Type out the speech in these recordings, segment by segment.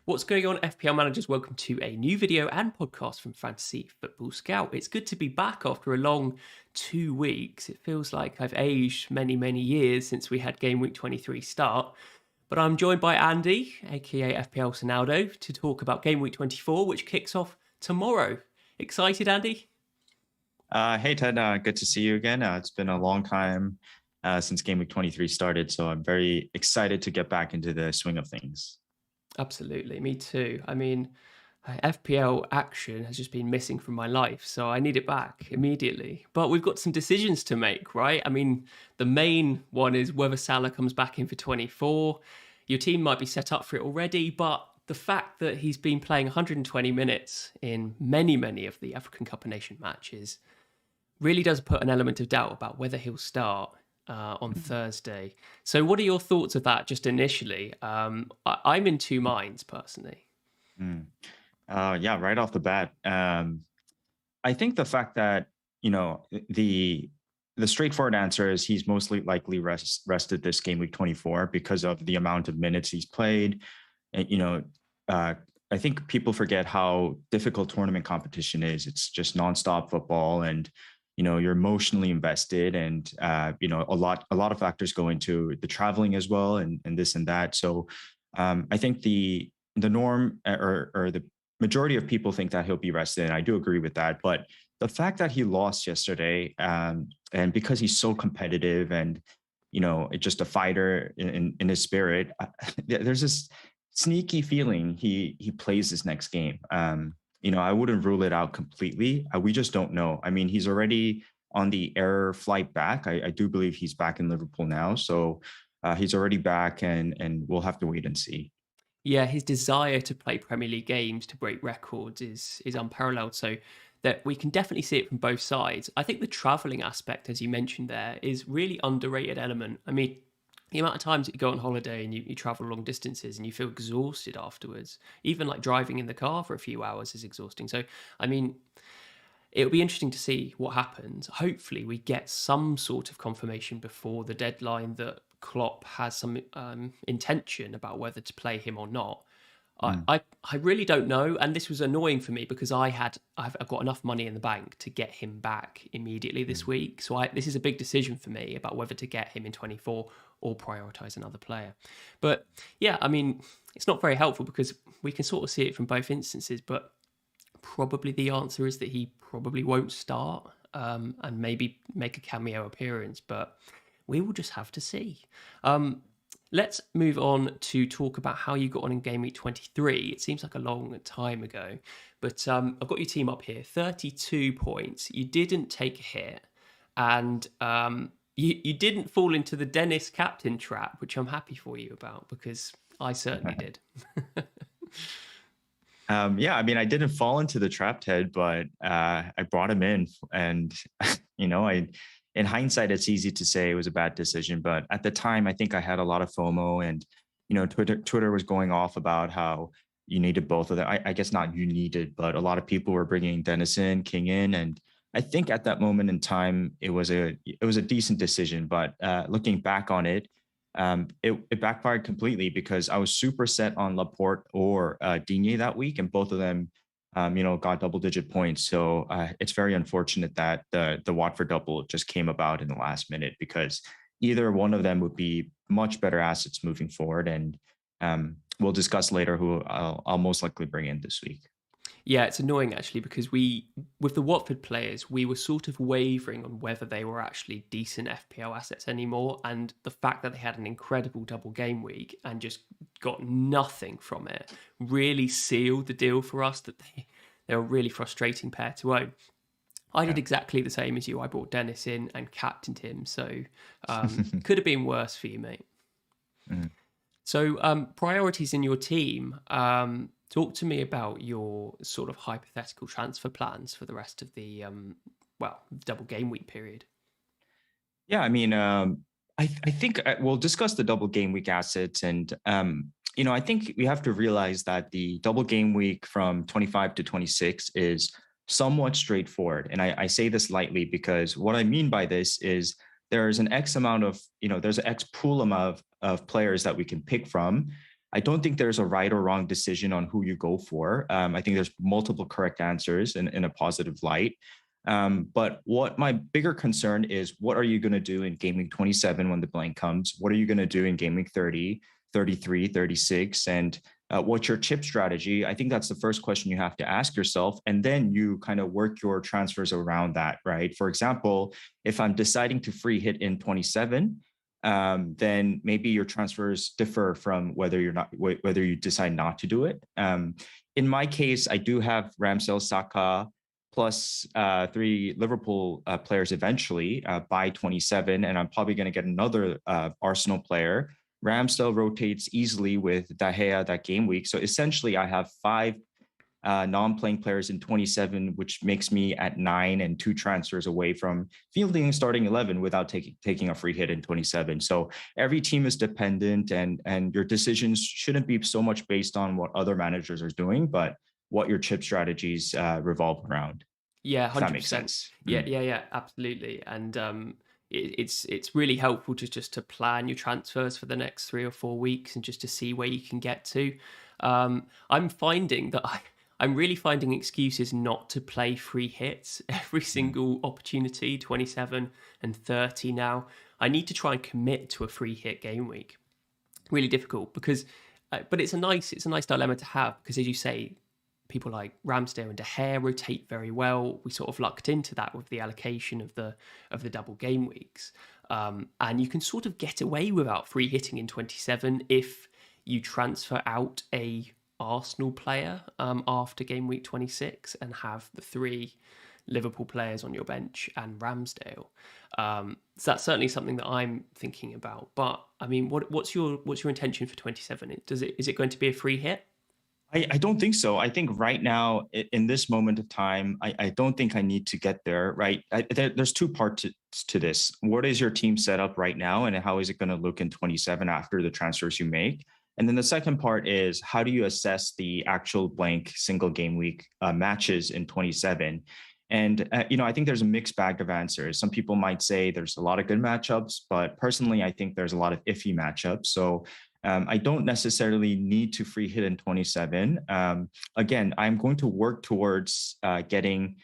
What's going on, FPL managers? Welcome to a new video and podcast from Fantasy Football Scout. It's good to be back after a long 2 weeks. It feels like I've aged many, many years since we had Game Week 23 start. But I'm joined by Andy, aka FPL Sonaldo, to talk about Game Week 24, which kicks off tomorrow. Excited, Andy? Hey, Ted. Good to see you again. It's been a long time since Game Week 23 started, so I'm very excited to get back into the swing of things. Absolutely, me too. I mean, FPL action has just been missing from my life, so I need it back immediately. But we've got some decisions to make, right? I mean, the main one is whether Salah comes back in for 24. Your team might be set up for it already, but the fact that he's been playing 120 minutes in many, many of the African Cup of Nation matches really does put an element of doubt about whether he'll start on Thursday. So what are your thoughts of that just initially? I'm in two minds personally. Yeah, right off the bat, I think the fact that the straightforward answer is he's mostly likely rested this Game Week 24 because of the amount of minutes he's played. And I think people forget how difficult tournament competition is. It's just nonstop football, and you're emotionally invested, and a lot of factors go into the traveling as well, and this and that. So I think the norm or the majority of people think that he'll be rested, and I do agree with that. But the fact that he lost yesterday, and because he's so competitive and just a fighter in his spirit, there's this sneaky feeling he plays his next game. I wouldn't rule it out completely. We just don't know. I mean, he's already on the air flight back. I do believe he's back in Liverpool now. So he's already back, and we'll have to wait and see. Yeah, his desire to play Premier League games to break records is unparalleled. So that we can definitely see it from both sides. I think the travelling aspect, as you mentioned there, is really underrated element. I mean, the amount of times that you go on holiday and you travel long distances and you feel exhausted afterwards, even like driving in the car for a few hours is exhausting. So, I mean, it'll be interesting to see what happens. Hopefully, we get some sort of confirmation before the deadline that Klopp has some intention about whether to play him or not. I really don't know, and this was annoying for me because I've got enough money in the bank to get him back immediately this week. So this is a big decision for me about whether to get him in 24 or prioritize another player. But yeah, I mean, it's not very helpful because we can sort of see it from both instances, but probably the answer is that he probably won't start and maybe make a cameo appearance, but we will just have to see. Let's move on to talk about how you got on in Game Week 23. It seems like a long time ago, but I've got your team up here, 32 points. You didn't take a hit, and you didn't fall into the Dennis captain trap, which I'm happy for you about because I certainly did. Yeah, I mean, I didn't fall into the trap, Ted, but I brought him in, and in hindsight, it's easy to say it was a bad decision, but at the time, I think I had a lot of FOMO, and Twitter was going off about how you needed both of them. I guess not you needed, but a lot of people were bringing Dennis in, King in, and I think at that moment in time, it was a decent decision. But looking back on it, it backfired completely because I was super set on Laporte or Digne that week, and both of them got double-digit points. So it's very unfortunate that the Watford double just came about in the last minute because either one of them would be much better assets moving forward. And we'll discuss later who I'll most likely bring in this week. Yeah, it's annoying actually because with the Watford players, we were sort of wavering on whether they were actually decent FPL assets anymore. And the fact that they had an incredible double game week and just got nothing from it really sealed the deal for us that they're a really frustrating pair to own. I did exactly the same as you. I brought Dennis in and captained him. So could have been worse for you, mate. Mm. So priorities in your team. Talk to me about your sort of hypothetical transfer plans for the rest of the double game week period. Yeah, I mean, I think we'll discuss the double game week assets, and I think we have to realize that the double game week from 25 to 26 is somewhat straightforward. And I say this lightly because what I mean by this is there's an X amount of, there's an X pool amount of players that we can pick from. I don't think there's a right or wrong decision on who you go for. I think there's multiple correct answers in a positive light. But what my bigger concern is, what are you going to do in Game Week 27 when the blank comes? What are you going to do in Game Week 30, 33, 36? And what's your chip strategy? I think that's the first question you have to ask yourself. And then you kind of work your transfers around that, right? For example, if I'm deciding to free hit in 27, then maybe your transfers differ from whether you decide not to do it. In my case, I do have Ramsdale, Saka, plus 3 Liverpool players eventually by 27, and I'm probably going to get another Arsenal player. Ramsdale rotates easily with De Gea that game week. So essentially, I have 5 non-playing players in 27, which makes me at 9 and 2 transfers away from fielding starting 11 without taking a free hit in 27. So every team is dependent, and your decisions shouldn't be so much based on what other managers are doing, but what your chip strategies revolve around. Yeah, If that makes 100%. sense. Yeah, yeah, yeah, absolutely. And it's really helpful just to plan your transfers for the next 3 or 4 weeks and just to see where you can get to. I'm finding that I'm really finding excuses not to play free hits every single opportunity, 27 and 30 now. I need to try and commit to a free hit game week. Really difficult because, but it's a nice dilemma to have because, as you say, people like Ramsdale and De Gea rotate very well. We sort of lucked into that with the allocation of the double game weeks, and you can sort of get away without free hitting in 27 if you transfer out a Arsenal player after game week 26 and have the 3 Liverpool players on your bench and Ramsdale. So that's certainly something that I'm thinking about. But I mean, what's your intention for 27? Is it going to be a free hit? I don't think so. I think right now, in this moment of time, I don't think I need to get there, right? There's 2 parts to this. What is your team set up right now, and how is it going to look in 27 after the transfers you make? And then the second part is, how do you assess the actual blank single game week matches in 27? And, I think there's a mixed bag of answers. Some people might say there's a lot of good matchups, but personally, I think there's a lot of iffy matchups. So I don't necessarily need to free hit in 27. Again, I'm going to work towards getting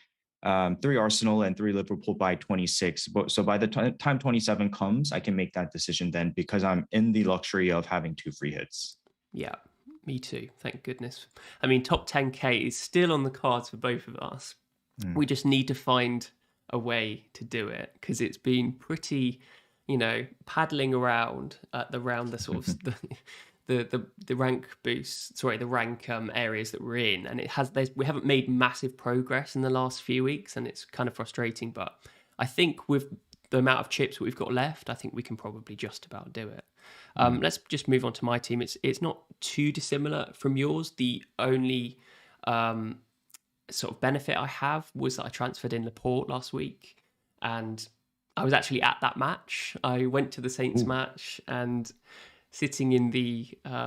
3 Arsenal and 3 Liverpool by 26. So by the time 27 comes, I can make that decision then, because I'm in the luxury of having 2 free hits. Yeah, me too. Thank goodness. I mean, top 10K is still on the cards for both of us. We just need to find a way to do it because it's been pretty, paddling around the sort of the rank boosts, sorry, the rank areas that we're in, and we haven't made massive progress in the last few weeks, and it's kind of frustrating. But I think with the amount of chips that we've got left, I think we can probably just about do it. Let's just move on to my team. It's not too dissimilar from yours. The only sort of benefit I have was that I transferred in Laporte last week, and I was actually at that match. I went to the Saints match and sitting in the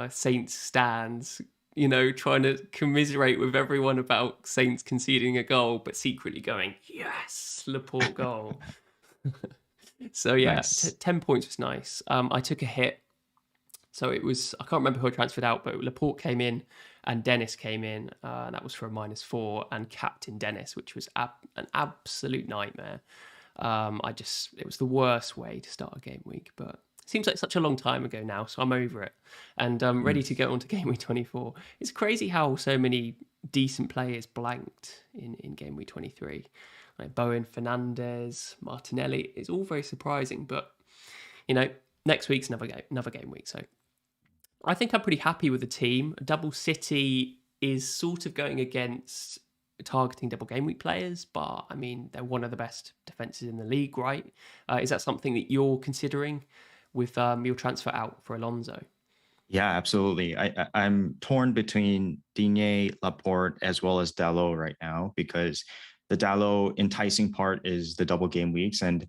Saints stands, trying to commiserate with everyone about Saints conceding a goal, but secretly going, yes, Laporte goal. So yeah, Nice. 10 points was nice. I took a hit. So I can't remember who I transferred out, but Laporte came in and Dennis came in. And that was for a -4 and captain Dennis, which was an absolute nightmare. It was the worst way to start a game week, but it seems like such a long time ago now, so I'm over it. And I'm ready to go on to game week 24. It's crazy how so many decent players blanked in game week 23. Like Bowen, Fernandez, Martinelli. It's all very surprising, but next week's another game week, so I think I'm pretty happy with the team. Double City is sort of going against targeting double game week players, but I mean, they're one of the best defenses in the league, right? Is that something that you're considering with your transfer out for Alonso? Yeah, absolutely. I'm torn between Digne, Laporte, as well as Dalot right now, because the Dalot enticing part is the double game weeks. And,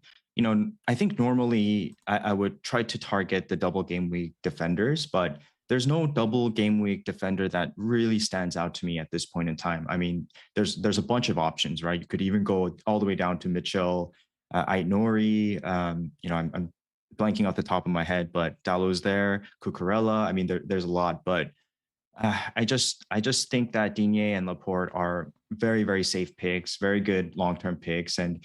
I think normally I would try to target the double game week defenders, but there's no double game week defender that really stands out to me at this point in time. I mean, there's a bunch of options, right? You could even go all the way down to Mitchell, Ait Nori. I'm blanking off the top of my head, but Dallow's there, Cucurella. I mean, there's a lot, but I just think that Digne and Laporte are very, very safe picks, very good long-term picks. And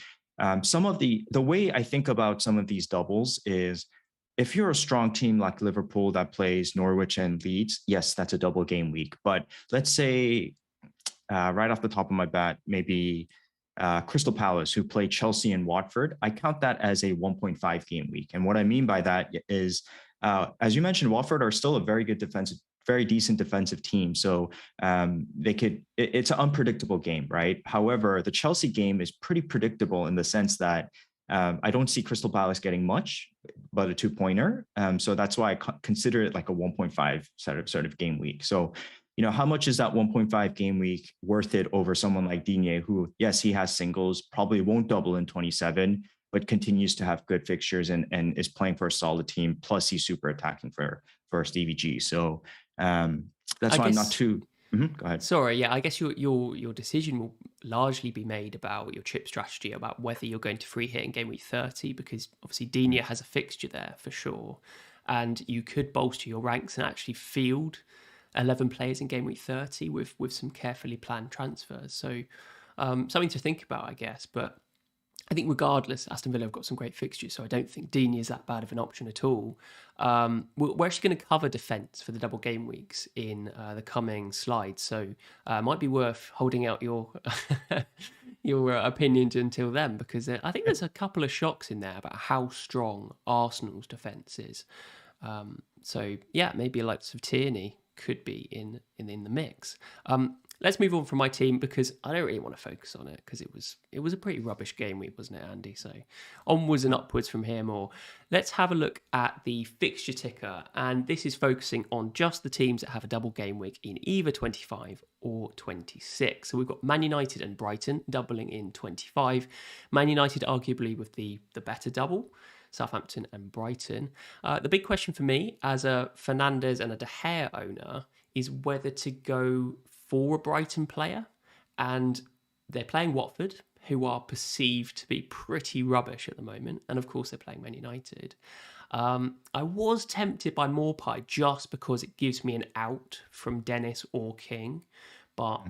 some of the way I think about some of these doubles is if you're a strong team like Liverpool that plays Norwich and Leeds, yes, that's a double game week. But let's say right off the top of my bat, maybe Crystal Palace, who play Chelsea and Watford. I count that as a 1.5 game week. And what I mean by that is, as you mentioned, Watford are still a very good defensive, very decent defensive team. So it's an unpredictable game, right? However, the Chelsea game is pretty predictable in the sense that I don't see Crystal Palace getting much, but a 2-pointer. So that's why I consider it like a 1.5 sort of game week. So how much is that 1.5 game week worth it over someone like Digne, who, yes, he has singles, probably won't double in 27, but continues to have good fixtures and is playing for a solid team. Plus, he's super attacking for Stevie G. So that's I why I'm not guess. too. Go ahead. Sorry, yeah, I guess your decision will largely be made about your chip strategy, about whether you're going to free hit in game week 30, because obviously Digne has a fixture there for sure, and you could bolster your ranks and actually field 11 players in game week 30 with some carefully planned transfers. So something to think about, I guess. But I think regardless, Aston Villa have got some great fixtures, so I don't think Digne is that bad of an option at all. We're actually going to cover defence for the double game weeks in the coming slides, so it might be worth holding out your your opinions until then, because I think there's a couple of shocks in there about how strong Arsenal's defence is. So yeah, maybe likes of Tierney could be in the mix. Let's move on from my team because I don't really want to focus on it because it was a pretty rubbish game week, wasn't it, Andy? So onwards and upwards from here more. Let's have a look at the fixture ticker, and this is focusing on just the teams that have a double game week in either 25 or 26. So we've got Man United and Brighton doubling in 25. Man United arguably with the better double. Southampton and Brighton. The big question for me as a Fernandes and a De Gea owner is whether to go for a Brighton player, and they're playing Watford, who are perceived to be pretty rubbish at the moment, and of course they're playing Man United. I was tempted by Morpie just because it gives me an out from Dennis or King, but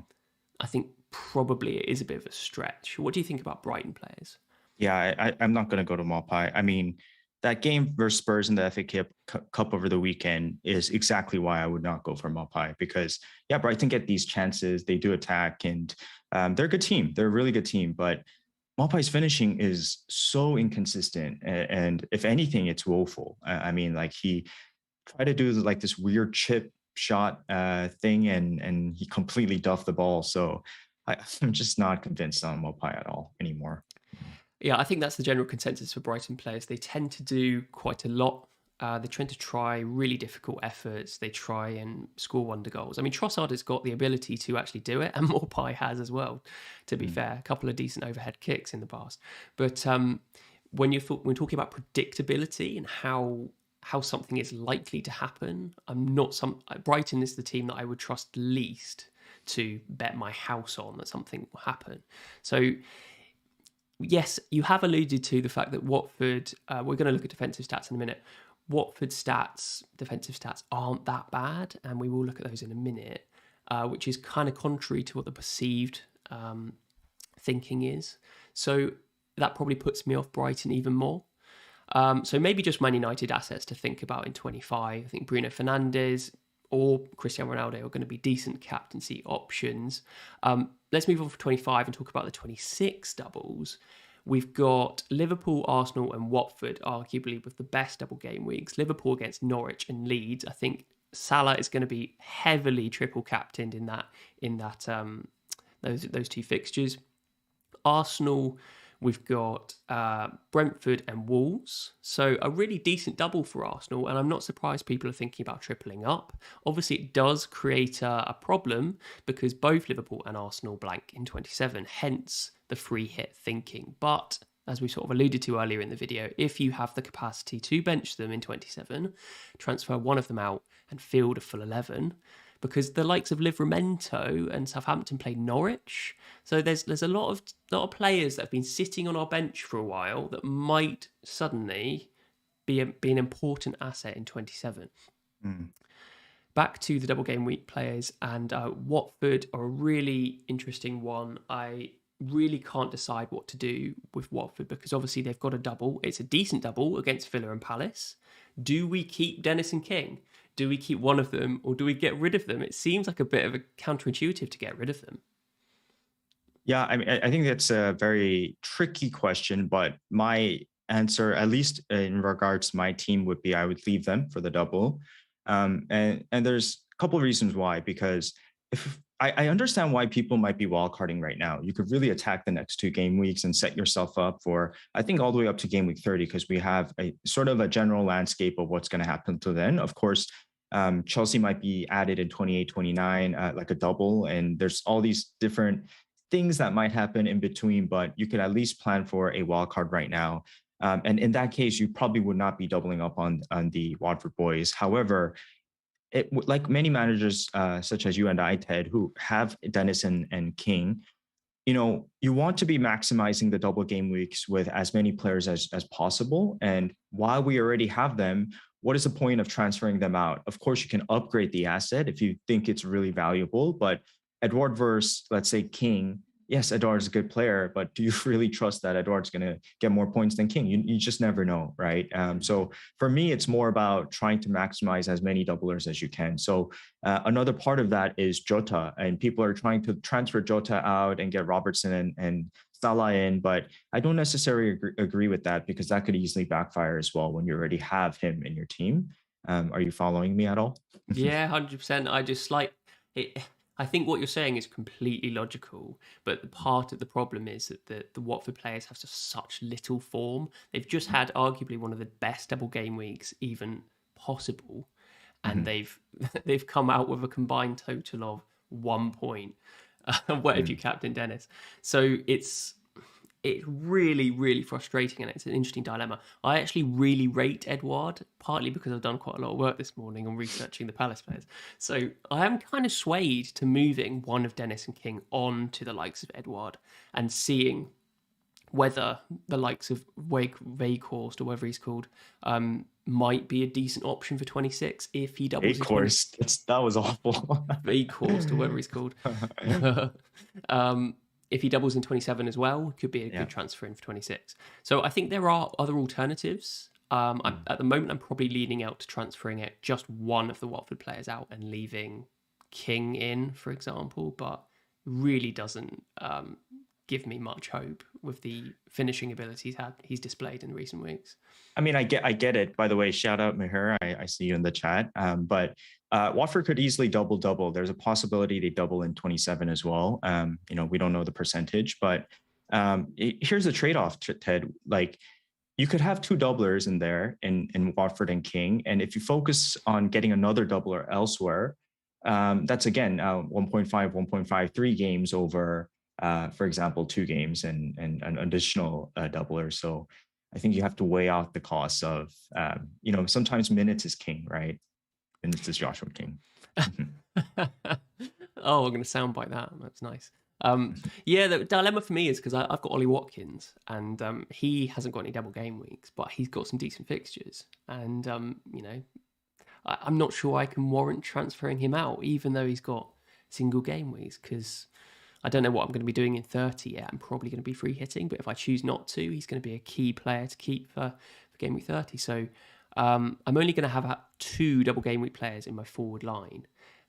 I think probably it is a bit of a stretch. What do you think about Brighton players? Yeah, I'm not going to go to Maupay. I mean, that game versus Spurs in the FA Cup over the weekend is exactly why I would not go for Maupay because, yeah, Brighton get these chances. They do attack and they're a good team. They're a really good team. But Maupay's finishing is so inconsistent. And if anything, it's woeful. I mean, like he tried to do like this weird chip shot thing and he completely duffed the ball. So I'm just not convinced on Maupay at all anymore. Yeah, I think that's the general consensus for Brighton players. They tend to do quite a lot. They tend to try really difficult efforts. They try and score wonder goals. I mean, Trossard has got the ability to actually do it, and Morpie has as well, to be fair. A couple of decent overhead kicks in the past. But when talking about predictability and how something is likely to happen, Brighton is the team that I would trust least to bet my house on that something will happen. So yes, you have alluded to the fact that Watford, we're going to look at defensive stats in a minute. Watford's defensive stats aren't that bad, and we will look at those in a minute, which is kind of contrary to what the perceived thinking is. So that probably puts me off Brighton even more. So maybe just Man United assets to think about in 25. I think Bruno Fernandes or Cristiano Ronaldo are going to be decent captaincy options. Let's move on for 25 and talk about the 26 doubles. We've got Liverpool, Arsenal, and Watford, arguably with the best double game weeks. Liverpool against Norwich and Leeds. I think Salah is going to be heavily triple captained in those two fixtures. Arsenal, we've got Brentford and Wolves. So a really decent double for Arsenal. And I'm not surprised people are thinking about tripling up. Obviously, it does create a problem because both Liverpool and Arsenal blank in 27, hence the free hit thinking. But as we sort of alluded to earlier in the video, if you have the capacity to bench them in 27, transfer one of them out and field a full 11, because the likes of Livramento and Southampton play Norwich. So there's a lot of players that have been sitting on our bench for a while that might suddenly be an important asset in 27. Mm. Back to the double game week players, and Watford are a really interesting one. I really can't decide what to do with Watford because obviously they've got a double. It's a decent double against Villa and Palace. Do we keep Dennis and King? Do we keep one of them or do we get rid of them? It seems like a bit of a counterintuitive to get rid of them. Yeah, I mean, I think that's a very tricky question, but my answer, at least in regards to my team, would be I would leave them for the double. And there's a couple of reasons why, because if I understand why people might be wildcarding right now. You could really attack the next 2 game weeks and set yourself up for, I think, all the way up to game week 30, because we have a sort of a general landscape of what's going to happen till then. Of course, Chelsea might be added in 28, 29, like a double, and there's all these different things that might happen in between, but you could at least plan for a wild card right now. And in that case, you probably would not be doubling up on the Watford boys. However, like many managers, such as you and I, Ted, who have Dennis and King, you want to be maximizing the double game weeks with as many players as possible. And while we already have them, what is the point of transferring them out? Of course, you can upgrade the asset if you think it's really valuable, but Edouard versus, let's say, King. Yes, Edouard's a good player, but do you really trust that Edouard's going to get more points than King? You just never know, right? So for me, it's more about trying to maximize as many doublers as you can. So another part of that is Jota, and people are trying to transfer Jota out and get Robertson and Salah in, but I don't necessarily agree with that because that could easily backfire as well when you already have him in your team. Are you following me at all? Yeah, 100%. I just like it. I think what you're saying is completely logical, but the part of the problem is that the Watford players have just such little form. They've just had arguably one of the best double game weeks even possible, and Mhm. they've come out with a combined total of 1 point. What if you Mm. captain Dennis? So it's really, really frustrating and it's an interesting dilemma. I actually really rate Edouard, partly because I've done quite a lot of work this morning on researching the Palace players. So I am kind of swayed to moving one of Dennis and King on to the likes of Edouard and seeing whether the likes of Weghorst or whatever he's called might be a decent option for 26 if he doubles Eight in 20. course. That was awful. Weghorst or whatever he's called. um, if he doubles in 27 as well, could be a Yeah. good transfer in for 26. So I think there are other alternatives. At the moment, I'm probably leaning out to transferring it just one of the Watford players out and leaving King in, for example, but really doesn't give me much hope with the finishing abilities he's displayed in recent weeks. I mean, I get it. By the way, shout out Meher. I see you in the chat. But Watford could easily double. There's a possibility they double in 27 as well. We don't know the percentage, but here's the trade-off, Ted. Like, you could have 2 doublers in there in Watford and King, and if you focus on getting another doubler elsewhere, that's again 1.5, 1.53 games over, for example, 2 games and an additional doubler. So I think you have to weigh out the costs of, sometimes minutes is king, right? Minutes is Joshua King. Oh, I'm going to soundbite that. That's nice. Yeah, the dilemma for me is because I've got Ollie Watkins and he hasn't got any double game weeks, but he's got some decent fixtures. And, I'm not sure I can warrant transferring him out, even though he's got single game weeks, because I don't know what I'm going to be doing in 30 yet. I'm probably going to be free hitting, but if I choose not to, he's going to be a key player to keep for game week 30. So I'm only going to have 2 double game week players in my forward line.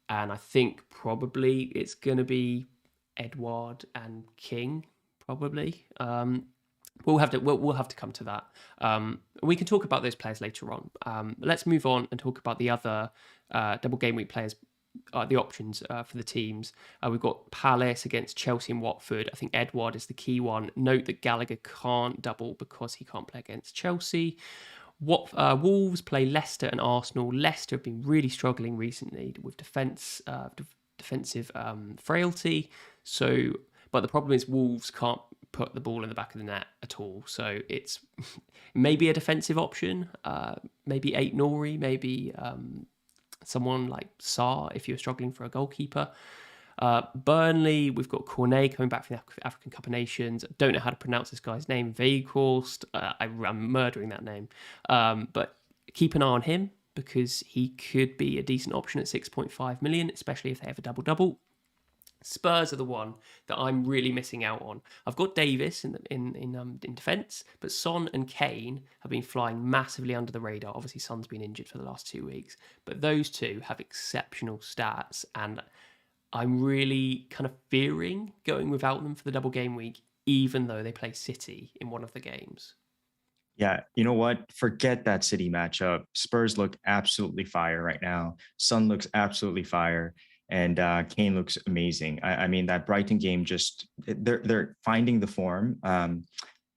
And I think probably it's going to be Edouard and King, probably. We'll have to come to that. We can talk about those players later on. Let's move on and talk about the other double game week players, the options for the teams. We've got Palace against Chelsea and Watford. I think Edouard is the key one. Note that Gallagher can't double because he can't play against Chelsea. Wolves play Leicester and Arsenal. Leicester have been really struggling recently with defensive frailty. So, but the problem is Wolves can't put the ball in the back of the net at all. So it's maybe a defensive option. Maybe Ait-Nouri, maybe someone like Sarr if you're struggling for a goalkeeper. Burnley, we've got Cornet coming back from the African Cup of Nations. Don't know how to pronounce this guy's name. Weghorst. I'm murdering that name. But keep an eye on him because he could be a decent option at 6.5 million, especially if they have a double-double. Spurs are the one that I'm really missing out on. I've got Davis in defence, but Son and Kane have been flying massively under the radar. Obviously, Son's been injured for the last 2 weeks, but those two have exceptional stats, and I'm really kind of fearing going without them for the double game week, even though they play City in one of the games. Yeah, you know what? Forget that City matchup. Spurs look absolutely fire right now. Sun looks absolutely fire, and Kane looks amazing. I mean, that Brighton game just they're finding the form.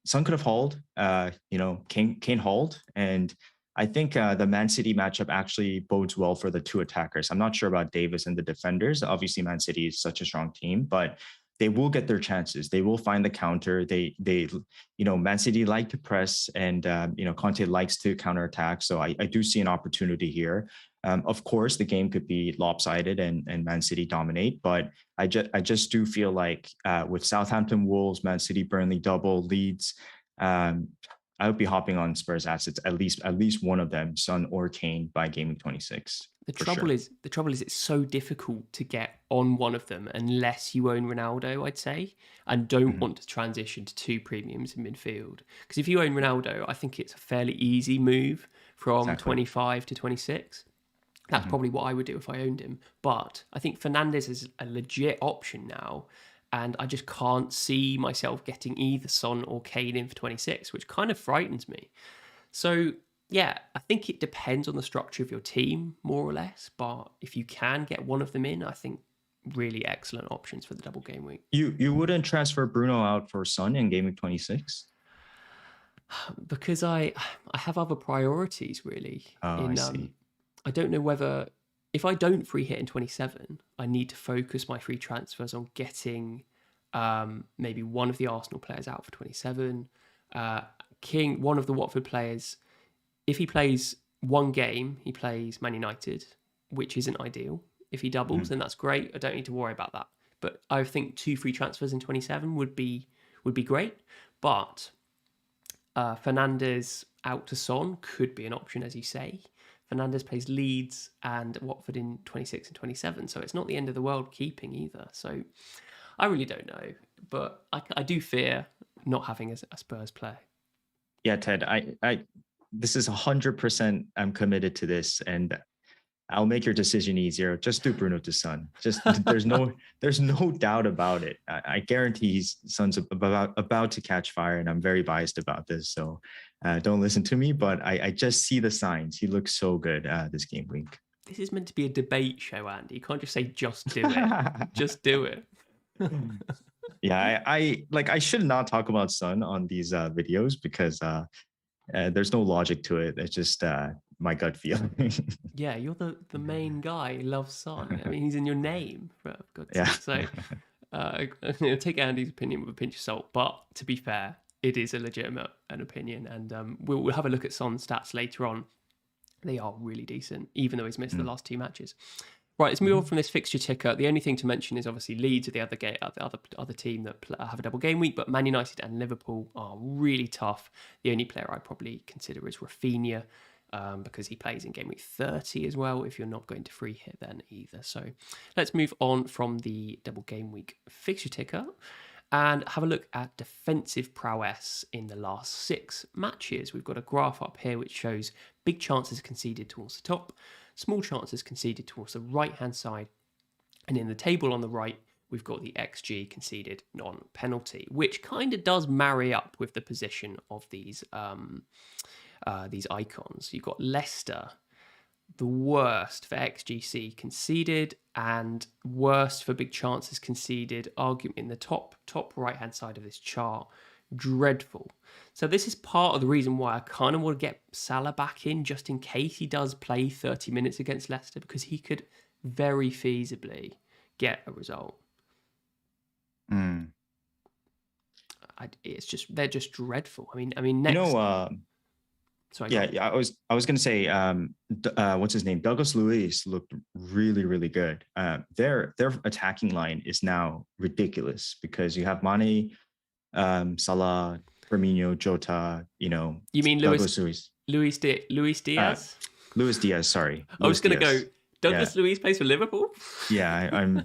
Sun could have hauled, Kane hauled, and I think the Man City matchup actually bodes well for the two attackers. I'm not sure about Davis and the defenders. Obviously, Man City is such a strong team, but they will get their chances. They will find the counter. Man City like to press, and Conte likes to counterattack. So I do see an opportunity here. Of course, the game could be lopsided and Man City dominate, but I just do feel like with Southampton, Wolves, Man City, Burnley double Leeds, I would be hopping on Spurs assets, at least one of them, Son or Kane, by game week 26. The trouble is it's so difficult to get on one of them unless you own Ronaldo, I'd say, and don't want to transition to two premiums in midfield. Because if you own Ronaldo, I think it's a fairly easy move from 25 to 26. That's probably what I would do if I owned him. But I think Fernandes is a legit option now, and I just can't see myself getting either Son or Kane in for 26, which kind of frightens me. So yeah, I think it depends on the structure of your team, more or less. But if you can get one of them in, I think really excellent options for the double game week. You wouldn't transfer Bruno out for Son in game week 26? Because I have other priorities, really. I see. I don't know whether, if I don't free hit in 27, I need to focus my free transfers on getting maybe one of the Arsenal players out for 27. King, one of the Watford players, if he plays one game, he plays Man United, which isn't ideal. If he doubles, then that's great. I don't need to worry about that. But I think 2 free transfers in 27 would be great. But Fernandes out to Son could be an option, as you say. Fernandes plays Leeds and Watford in 26 and 27, so it's not the end of the world keeping either. So I really don't know, but I do fear not having a Spurs player. Yeah, Ted, I this is 100%. I'm committed to this, and I'll make your decision easier. Just do Bruno to Son. Just there's no doubt about it. I guarantee Son's about to catch fire, and I'm very biased about this. So don't listen to me, but I just see the signs. He looks so good this game week. This is meant to be a debate show, Andy. You can't just say just do it. Just do it. Yeah, I should not talk about Son on these videos because there's no logic to it. It's just my gut feeling. Yeah, you're the main guy who loves Son. I mean, he's in your name, for God's Yeah. sake. So take Andy's opinion with a pinch of salt. But to be fair, it is a legitimate an opinion, and we'll have a look at Son's stats later on. They are really decent, even though he's missed the last 2 matches. Right, let's move on from this fixture ticker. The only thing to mention is obviously Leeds are the other team that have a double game week, but Man United and Liverpool are really tough. The only player I'd probably consider is Rafinha, because he plays in game week 30 as well, if you're not going to free hit then either. So let's move on from the double game week fixture ticker and have a look at defensive prowess in the last 6 matches. We've got a graph up here which shows big chances conceded towards the top, small chances conceded towards the right-hand side, and in the table on the right, we've got the XG conceded non-penalty, which kind of does marry up with the position of these icons. You've got Leicester, the worst for XGC conceded and worst for big chances conceded, arguably in the top right-hand side of this chart. Dreadful. So this is part of the reason why I kind of want to get Salah back in, just in case he does play 30 minutes against Leicester, because he could very feasibly get a result. They're just dreadful. I mean, next. Sorry. Yeah. I was going to say, what's his name? Douglas Luiz looked really, really good. Their attacking line is now ridiculous because you have Mane, Salah, Firmino, Jota. You mean Douglas Luiz? Luis Uh, Diaz. Luis Diaz, sorry, I was Luis going to go. Diaz. Yeah, Douglas Luiz plays for Liverpool. yeah. I'm.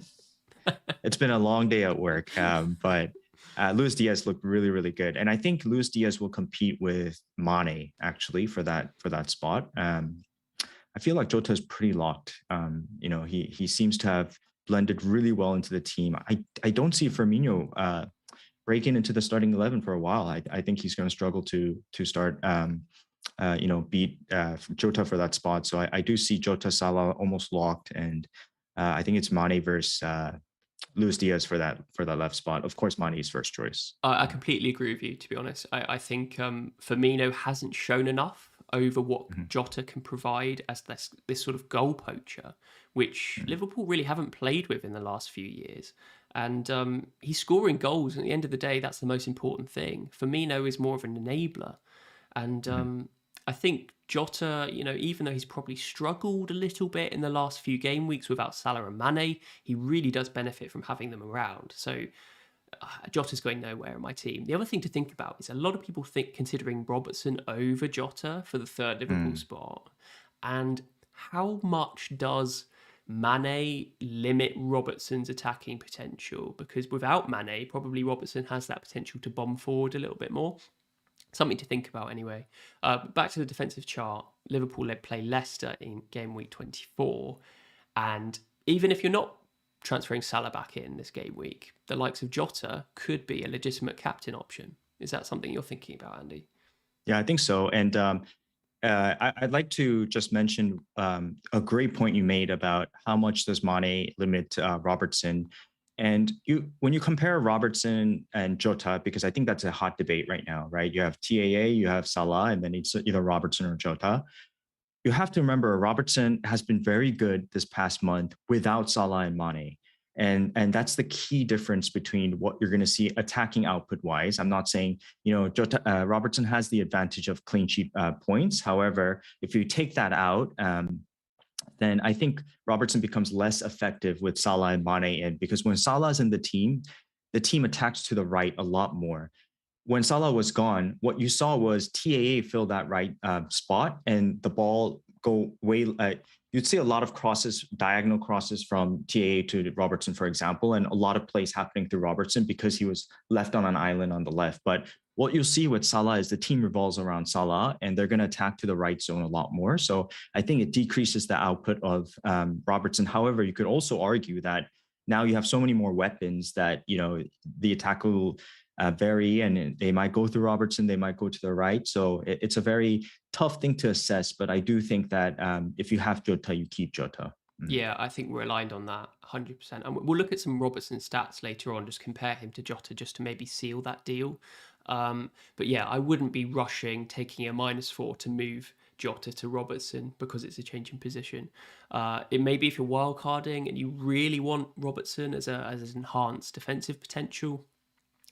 It's been a long day at work, but Luis Diaz looked really, really good, and I think Luis Diaz will compete with Mane actually for that spot. I feel like Jota is pretty locked. He seems to have blended really well into the team. I don't see Firmino breaking into the starting 11 for a while. I think he's going to struggle to start. Beat Jota for that spot. So I do see Jota Salah almost locked, and I think it's Mane versus Luis Diaz for that left spot. Of course, Mane is first choice. I completely agree with you, to be honest. I think Firmino hasn't shown enough over what Mhm, Jota can provide as this sort of goal poacher, which mhm, Liverpool really haven't played with in the last few years. And he's scoring goals. And at the end of the day, that's the most important thing. Firmino is more of an enabler. And mhm, I think Jota, even though he's probably struggled a little bit in the last few game weeks without Salah and Mane, he really does benefit from having them around. So Jota's going nowhere in my team. The other thing to think about is a lot of people think considering Robertson over Jota for the third Liverpool mhm, spot. And how much does Mane limit Robertson's attacking potential? Because without Mane, probably Robertson has that potential to bomb forward a little bit more. Something to think about anyway. Back to the defensive chart. Liverpool led play Leicester in game week 24. And even if you're not transferring Salah back in this game week, the likes of Jota could be a legitimate captain option. Is that something you're thinking about, Andy? Yeah, I think so. And I'd like to just mention a great point you made about how much does Mane limit Robertson. And when you compare Robertson and Jota, because I think that's a hot debate right now, right? You have TAA, you have Salah, and then it's either Robertson or Jota. You have to remember Robertson has been very good this past month without Salah and Mane. And that's the key difference between what you're going to see attacking output wise. I'm not saying Robertson has the advantage of clean sheet points. However, if you take that out, then I think Robertson becomes less effective with Salah and Mane in, because when Salah's in the team attacks to the right a lot more. When Salah was gone, what you saw was TAA fill that right spot, and the ball go way. You'd see a lot of crosses, diagonal crosses from TAA to Robertson, for example, and a lot of plays happening through Robertson because he was left on an island on the left. But what you'll see with Salah is the team revolves around Salah, and they're going to attack to the right zone a lot more. So I think it decreases the output of Robertson. However, you could also argue that now you have so many more weapons that the attack will vary, and they might go through Robertson, they might go to the right. So it's a very tough thing to assess. But I do think that if you have Jota, you keep Jota. Mm. Yeah, I think we're aligned on that 100%. And we'll look at some Robertson stats later on, just compare him to Jota just to maybe seal that deal. But yeah, I wouldn't be rushing taking a -4 to move Jota to Robertson because it's a change in position. It may be if you're wildcarding and you really want Robertson as an enhanced defensive potential,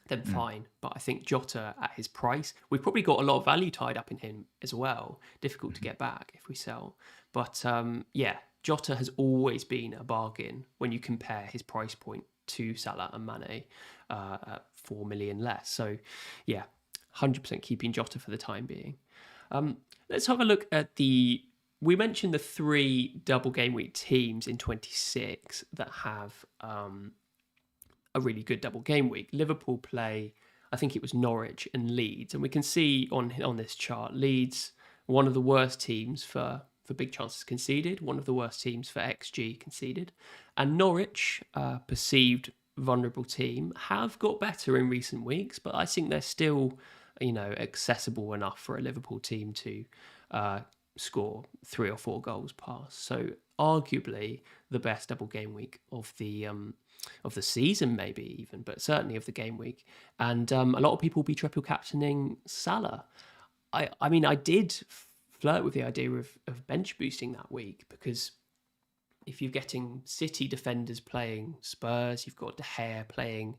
then Mm. fine. But I think Jota at his price, we've probably got a lot of value tied up in him as well. Difficult to Mhm. get back if we sell. But yeah, Jota has always been a bargain when you compare his price point to Salah and Mane at 4 million less. So yeah, 100% keeping Jota for the time being. Let's have a look at we mentioned the 3 double game week teams in 26 that have a really good double game week. Liverpool play, I think it was Norwich and Leeds, and we can see on this chart, Leeds, one of the worst teams for big chances conceded, one of the worst teams for XG conceded, and Norwich, perceived vulnerable team, have got better in recent weeks, but I think they're still, accessible enough for a Liverpool team to score 3 or 4 goals past. So arguably the best double game week of the season, maybe even, but certainly of the game week. And a lot of people will be triple captaining Salah. I mean, I did flirt with the idea of bench boosting that week, because if you're getting City defenders playing Spurs, you've got De Gea playing.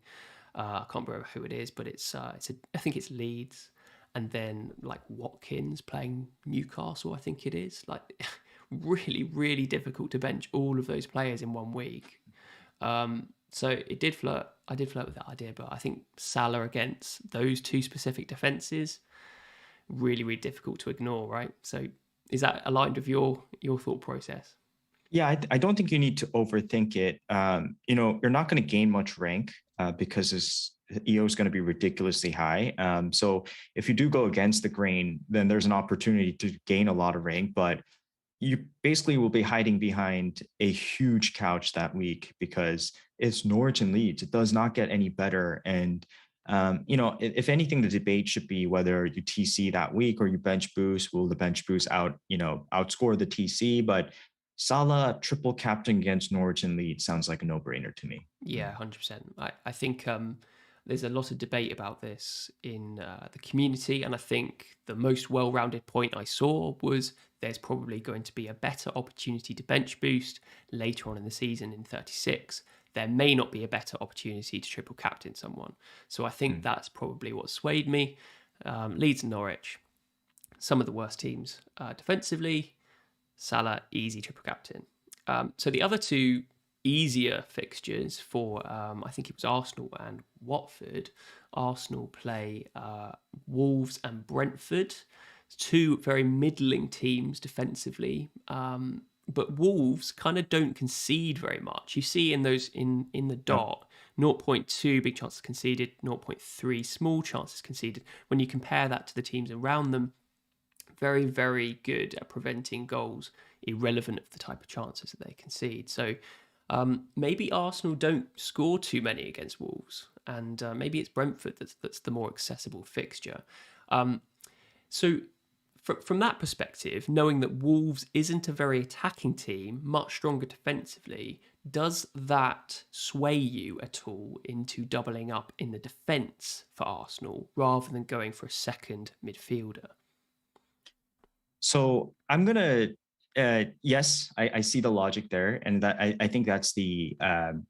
I can't remember who it is, but I think it's Leeds, and then like Watkins playing Newcastle. I think it is like really, really difficult to bench all of those players in one week. So it did flirt. I did flirt with that idea, but I think Salah against those 2 specific defenses really, really difficult to ignore, right? So is that aligned with your thought process? Yeah, I don't think you need to overthink it. You're not going to gain much rank because this EO is going to be ridiculously high. So if you do go against the grain, then there's an opportunity to gain a lot of rank, but you basically will be hiding behind a huge couch that week because it's Norwich and Leeds. It does not get any better. And if anything, the debate should be whether you TC that week or you bench boost. Will the bench boost outscore the TC? But Salah triple captain against Norwich and Leeds sounds like a no-brainer to me. Yeah, 100%. I think there's a lot of debate about this in the community, and I think the most well-rounded point I saw was there's probably going to be a better opportunity to bench boost later on in the season in 36. There may not be a better opportunity to triple captain someone. So I think that's probably what swayed me. Leeds and Norwich, some of the worst teams defensively. Salah, easy triple captain. So the other two easier fixtures for, I think it was Arsenal and Watford. Arsenal play Wolves and Brentford. Two very middling teams defensively. But Wolves kind of don't concede very much. You see in those in the dot, 0.2 big chances conceded, 0.3 small chances conceded. When you compare that to the teams around them, very, very good at preventing goals, irrelevant of the type of chances that they concede. So maybe Arsenal don't score too many against Wolves, and maybe it's Brentford that's the more accessible fixture. So from that perspective, knowing that Wolves isn't a very attacking team, much stronger defensively, does that sway you at all into doubling up in the defence for Arsenal rather than going for a second midfielder? So I'm gonna, yes, I see the logic there, and that I think that's the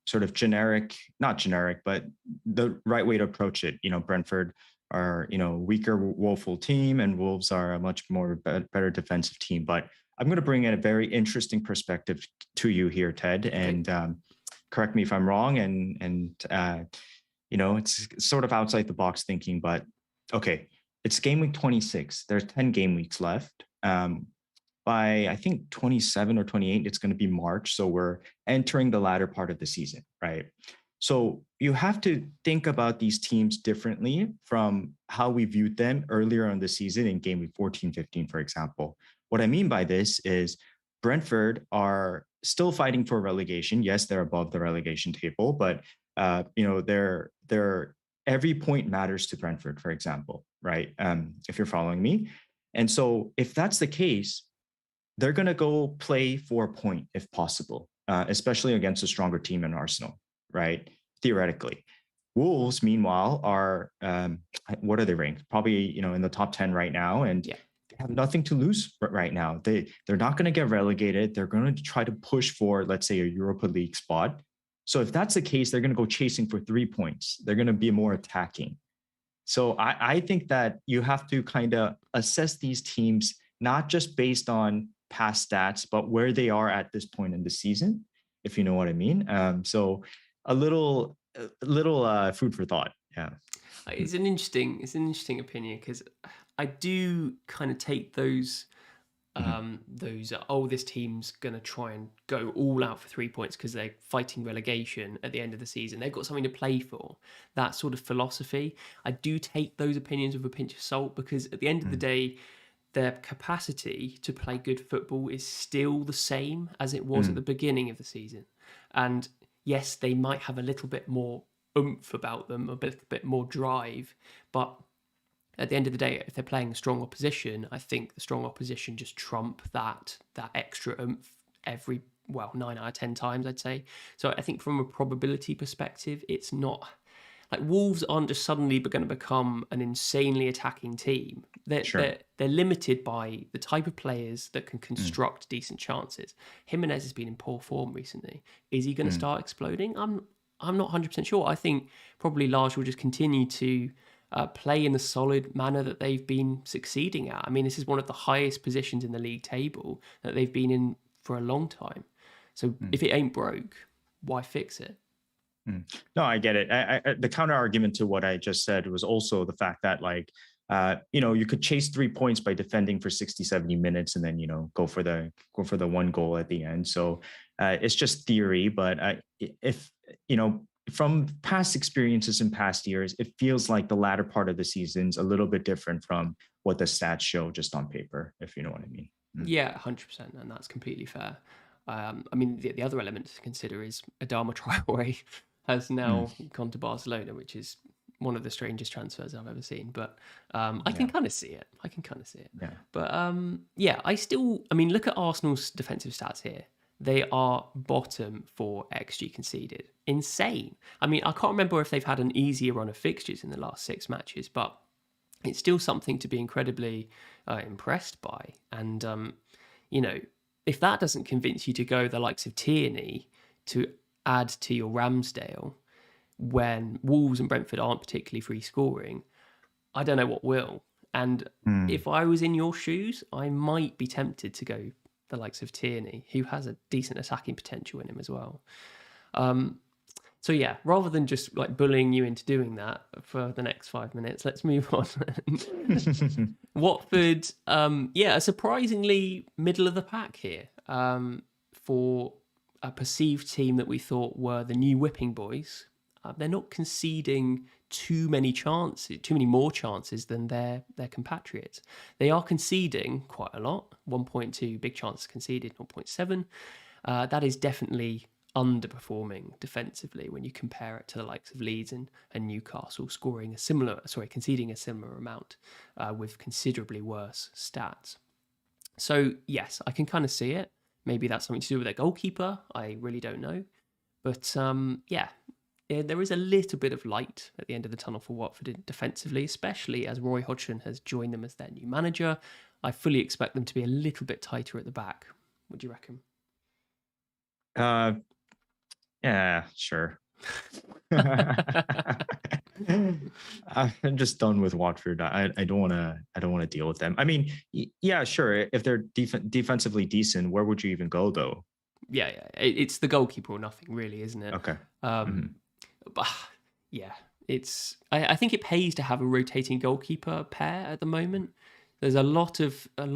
sort of generic, not generic, but the right way to approach it. Brentford are weaker, woeful team, and Wolves are a much more better defensive team. But I'm going to bring in a very interesting perspective to you here, Ted, and correct me if I'm wrong. And it's sort of outside the box thinking, but okay, it's game week 26. There's 10 game weeks left. By I think 27 or 28, it's going to be March. So we're entering the latter part of the season, right? So you have to think about these teams differently from how we viewed them earlier on the season in game week 14, 15, for example. What I mean by this is Brentford are still fighting for relegation. Yes, they're above the relegation table, but they're every point matters to Brentford, for example, right? If you're following me. And so if that's the case, they're going to go play for a point if possible, especially against a stronger team in Arsenal, right? Theoretically. Wolves, meanwhile, are, what are they ranked? Probably, in the top 10 right now. And they have nothing to lose right now. They're not going to get relegated. They're going to try to push for, let's say, a Europa League spot. So if that's the case, they're going to go chasing for 3 points. They're going to be more attacking. So I think that you have to kind of assess these teams, not just based on past stats, but where they are at this point in the season, if you know what I mean. So a little food for thought. Yeah. It's an interesting opinion, because I do kind of take those this team's gonna try and go all out for 3 points because they're fighting relegation at the end of the season. They've got something to play for. That sort of philosophy. I do take those opinions with a pinch of salt, because at the end of the day, their capacity to play good football is still the same as it was at the beginning of the season. And yes, they might have a little bit more oomph about them, a bit more drive, but at the end of the day, if they're playing a strong opposition, I think the strong opposition just trump that extra oomph 9 out of 10 times, I'd say. So I think from a probability perspective, it's not like Wolves aren't just suddenly going to become an insanely attacking team. They're limited by the type of players that can construct decent chances. Jimenez has been in poor form recently. Is he going to start exploding? I'm not 100% sure. I think probably Lars will just continue to play in the solid manner that they've been succeeding at. I mean, this is one of the highest positions in the league table that they've been in for a long time. So if it ain't broke, why fix it? No, I get it. The counter argument to what I just said was also the fact that, like, You could chase 3 points by defending for 60, 70 minutes and then, go for the one goal at the end. So it's just theory, but if, from past experiences in past years, it feels like the latter part of the season's a little bit different from what the stats show just on paper, if you know what I mean. Yeah, 100%, and that's completely fair. I mean, the other element to consider is Adama Traore has Mm, now gone to Barcelona, which is one of the strangest transfers I've ever seen. But I can yeah, kind of see it. I can kind of see it. yeah. But yeah, I mean, look at Arsenal's defensive stats here. They are bottom for XG conceded. Insane. I mean, I can't remember if they've had an easier run of fixtures in the last 6 matches, but it's still something to be incredibly impressed by. And, if that doesn't convince you to go the likes of Tierney to add to your Ramsdale when Wolves and Brentford aren't particularly free scoring, I don't know what will. And Mm. if I was in your shoes, I might be tempted to go the likes of Tierney, who has a decent attacking potential in him as well. So yeah, rather than just like bullying you into doing that for the next 5 minutes, let's move on. Watford, yeah, a surprisingly middle of the pack here for a perceived team that we thought were the new whipping boys. They're not conceding too many chances, too many more chances than their compatriots. They are conceding quite a lot, 1.2 big chances conceded, 0.7. That is definitely underperforming defensively when you compare it to the likes of Leeds and Newcastle conceding a similar amount with considerably worse stats. So yes, I can kind of see it. Maybe that's something to do with their goalkeeper. I really don't know. But yeah, there is a little bit of light at the end of the tunnel for Watford defensively, especially as Roy Hodgson has joined them as their new manager. I fully expect them to be a little bit tighter at the back. What do you reckon? uh, yeah, sure. I'm just done with Watford. I don't want to. I don't want to deal with them. I mean, yeah, sure. If they're defensively decent, where would you even go though? Yeah, it's the goalkeeper or nothing, really, isn't it? Okay. Um, Mhm. but yeah, it's. I think it pays to have a rotating goalkeeper pair at the moment. There's a lot of them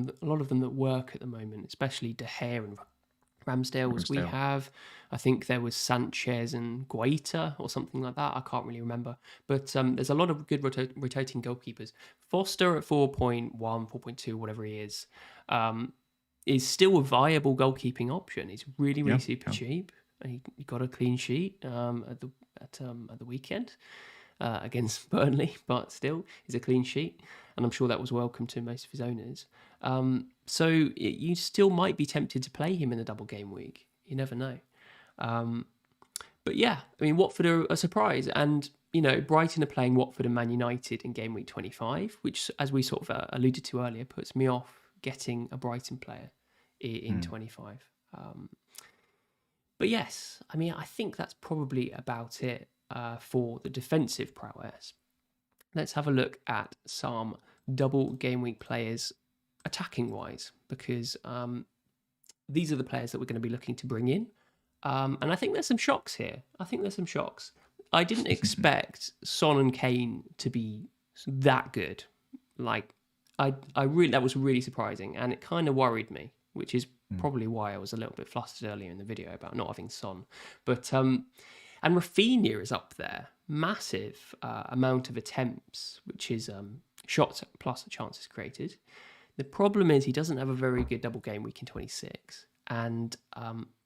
that work at the moment, especially De Gea and Ramsdale's we Ramsdale. have. I think there was Sanchez and Guaita or something like that. I can't really remember. But there's a lot of good rotating goalkeepers. Foster at 4.1, 4.2, whatever he is still a viable goalkeeping option. He's really, really Yeah. super Yeah. cheap. He got a clean sheet at the weekend against Burnley, but still, he's a clean sheet, and I'm sure that was welcome to most of his owners. You still might be tempted to play him in the double game week. You never know. But yeah, I mean, Watford are a surprise, and Brighton are playing Watford and Man United in game week 25, which, as we sort of alluded to earlier, puts me off getting a Brighton player in Mm. 25. But yes, I mean, I think that's probably about it for the defensive prowess. Let's have a look at some double game week players attacking wise, because these are the players that we're going to be looking to bring in. And I think there's some shocks here. I didn't expect Son and Kane to be that good. Like, I really, that was really surprising, and it kind of worried me, which is Mm. probably why I was a little bit flustered earlier in the video about not having Son. But and Rafinha is up there, massive amount of attempts, which is shots plus chances created. The problem is he doesn't have a very good double game week in 26, and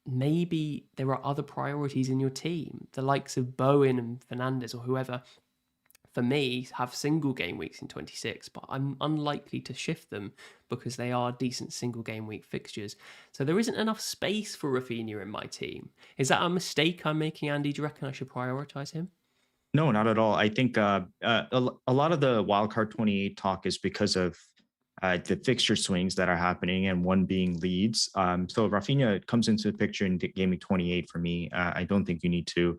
maybe there are other priorities in your team, the likes of Bowen and Fernandez or whoever. For me, have single game weeks in 26, but I'm unlikely to shift them because they are decent single game week fixtures. So there isn't enough space for Rafinha in my team. Is that a mistake I'm making, Andy? Do you reckon I should prioritize him? No, not at all. I think a lot of the wildcard 28 talk is because of the fixture swings that are happening, and one being Leeds. So Rafinha comes into the picture in game week 28 for me. I don't think you need to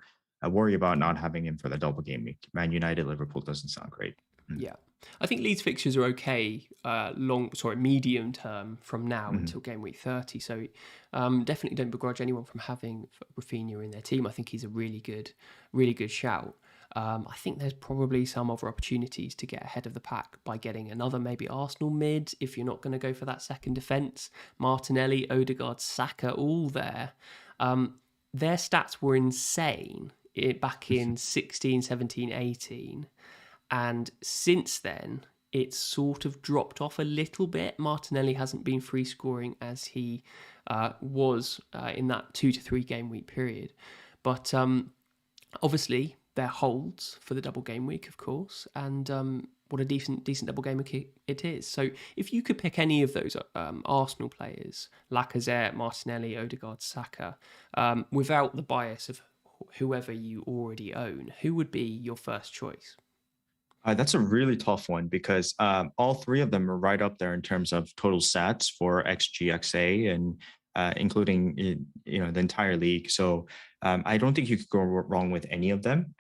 worry about not having him for the double game week. Man United, Liverpool doesn't sound great. Mm. Yeah. I think Leeds fixtures are okay medium term from now Mhm. until game week 30. So definitely don't begrudge anyone from having Rafinha in their team. I think he's a really good shout. I think there's probably some other opportunities to get ahead of the pack by getting another maybe Arsenal mid if you're not going to go for that second defence. Martinelli, Odegaard, Saka, all there. Their stats were insane back in 16, 17, 18. And since then, it's sort of dropped off a little bit. Martinelli hasn't been free scoring as he was in that 2 to 3 game week period. But obviously, there holds for the double game week, of course, and what a decent double game week it is. So if you could pick any of those Arsenal players, Lacazette, Martinelli, Odegaard, Saka, without the bias of whoever you already own, who would be your first choice? That's a really tough one because all three of them are right up there in terms of total stats for XGXA and including the entire league. So I don't think you could go wrong with any of them.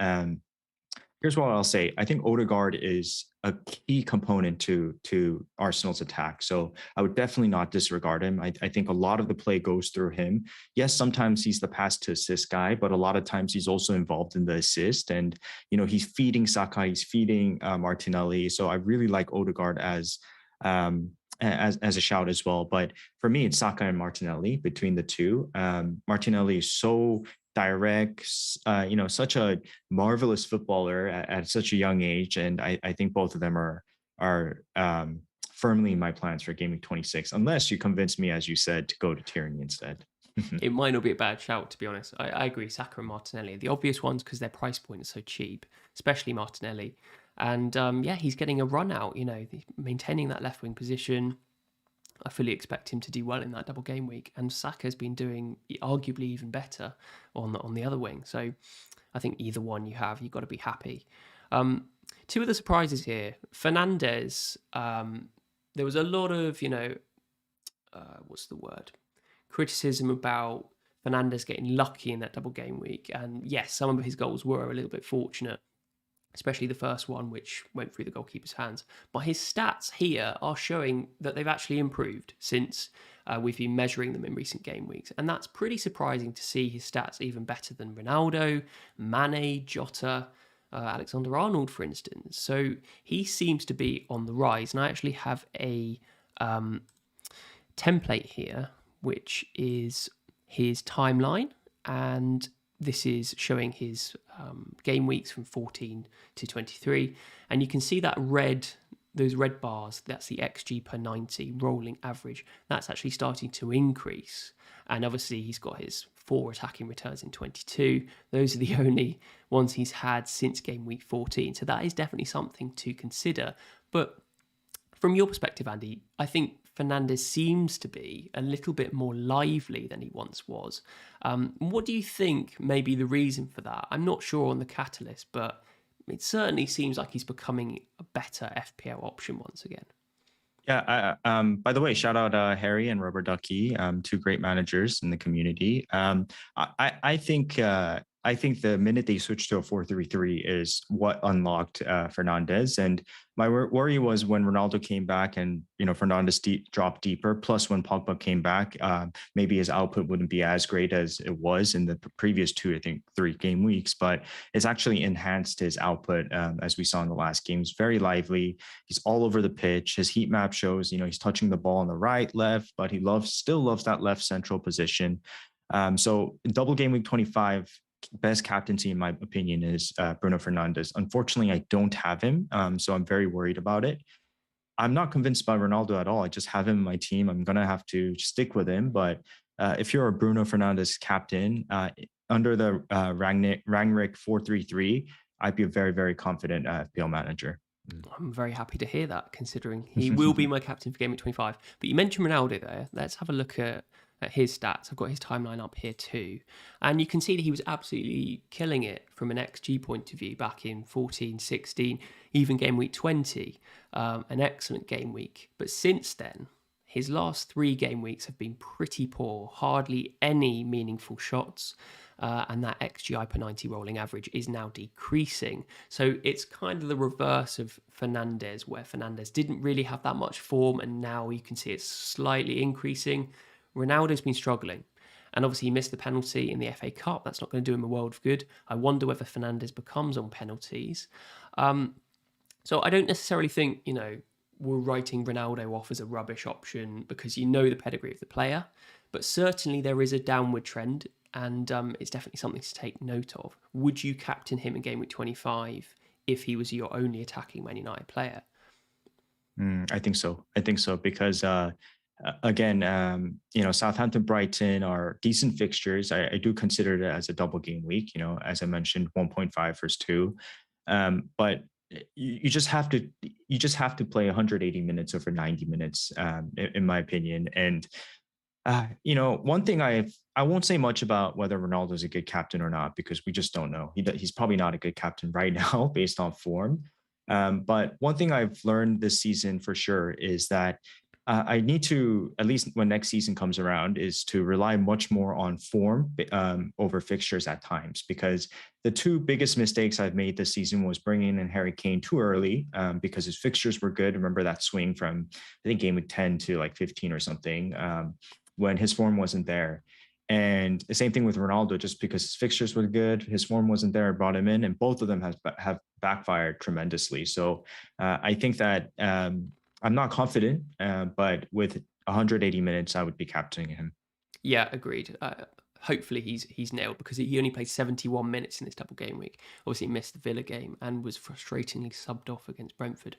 Here's what I'll say. I think Odegaard is a key component to Arsenal's attack. So I would definitely not disregard him. I think a lot of the play goes through him. Yes, sometimes he's the pass to assist guy, but a lot of times he's also involved in the assist. And, he's feeding Saka, he's feeding Martinelli. So I really like Odegaard as a shout as well. But for me, it's Saka and Martinelli between the two. Martinelli is so direct, such a marvelous footballer at such a young age, and I think both of them are firmly in my plans for Game Week 26, unless you convince me, as you said, to go to Tierney instead. It might not be a bad shout, to be honest. I agree. Saka and Martinelli, the obvious ones because their price point is so cheap, especially Martinelli. And he's getting a run out, maintaining that left wing position. I fully expect him to do well in that double game week. And Saka's been doing arguably even better on the other wing. So I think either one you've got to be happy. Two of the surprises here. Fernandes, there was a lot of, what's the word? Criticism about Fernandes getting lucky in that double game week. And yes, some of his goals were a little bit fortunate, especially the first one, which went through the goalkeeper's hands. But his stats here are showing that they've actually improved since we've been measuring them in recent game weeks. And that's pretty surprising to see his stats even better than Ronaldo, Mane, Jota, Alexander-Arnold, for instance. So he seems to be on the rise. And I actually have a template here, which is his timeline, and this is showing his game weeks from 14 to 23. And you can see that those red bars, that's the XG per 90 rolling average. That's actually starting to increase. And obviously he's got his 4 attacking returns in 22. Those are the only ones he's had since game week 14. So that is definitely something to consider. But from your perspective, Andy, I think Fernandes seems to be a little bit more lively than he once was. What do you think may be the reason for that? I'm not sure on the catalyst, but it certainly seems like he's becoming a better FPL option once again. Yeah. By the way, shout out Harry and Robert Ducky, two great managers in the community. I think the minute they switched to a 4-3-3 is what unlocked Fernandes. And my worry was when Ronaldo came back and, Fernandes dropped deeper. Plus, when Pogba came back, maybe his output wouldn't be as great as it was in the previous 3 game weeks. But it's actually enhanced his output, as we saw in the last games. Very lively. He's all over the pitch. His heat map shows, he's touching the ball on the right, left, but he still loves that left central position. So double game week 25, best captaincy, in my opinion, is Bruno Fernandes. Unfortunately, I don't have him, so I'm very worried about it. I'm not convinced by Ronaldo at all. I just have him in my team. I'm going to have to stick with him. But if you're a Bruno Fernandes captain, under the Rangnick 4-3-3, I'd be a very, very confident FPL manager. I'm very happy to hear that, considering he will be my captain for Game Week 25. But you mentioned Ronaldo there. Let's have a look at his stats. I've got his timeline up here too. And you can see that he was absolutely killing it from an XG point of view back in 14, 16, even Game Week 20. An excellent game week. But since then, his last 3 game weeks have been pretty poor. Hardly any meaningful shots. And that XGI per 90 rolling average is now decreasing. So it's kind of the reverse of Fernandes, where Fernandes didn't really have that much form, and now you can see it's slightly increasing. Ronaldo's been struggling. And obviously, he missed the penalty in the FA Cup. That's not going to do him a world of good. I wonder whether Fernandes becomes on penalties. So I don't necessarily think, we're writing Ronaldo off as a rubbish option because you know the pedigree of the player. But certainly there is a downward trend, and it's definitely something to take note of. Would you captain him in Game Week 25 if he was your only attacking Man United player? I think so. I think so because again, Southampton, Brighton are decent fixtures. I do consider it as a double game week. As I mentioned, 1.5 versus 2. But you just have to play 180 minutes over 90 minutes, in my opinion. And one thing I won't say much about whether Ronaldo is a good captain or not because we just don't know. He's probably not a good captain right now based on form. But one thing I've learned this season for sure is that I need to, at least when next season comes around, is to rely much more on form over fixtures at times. Because the two biggest mistakes I've made this season was bringing in Harry Kane too early because his fixtures were good. Remember that swing from, I think, game week 10 to like 15 or something when his form wasn't there. And the same thing with Ronaldo, just because his fixtures were good, his form wasn't there, I brought him in, and both of them have backfired tremendously. So I think that I'm not confident, but with 180 minutes, I would be captaining him. Yeah, agreed. Hopefully he's nailed because he only played 71 minutes in this double game week. Obviously missed the Villa game and was frustratingly subbed off against Brentford.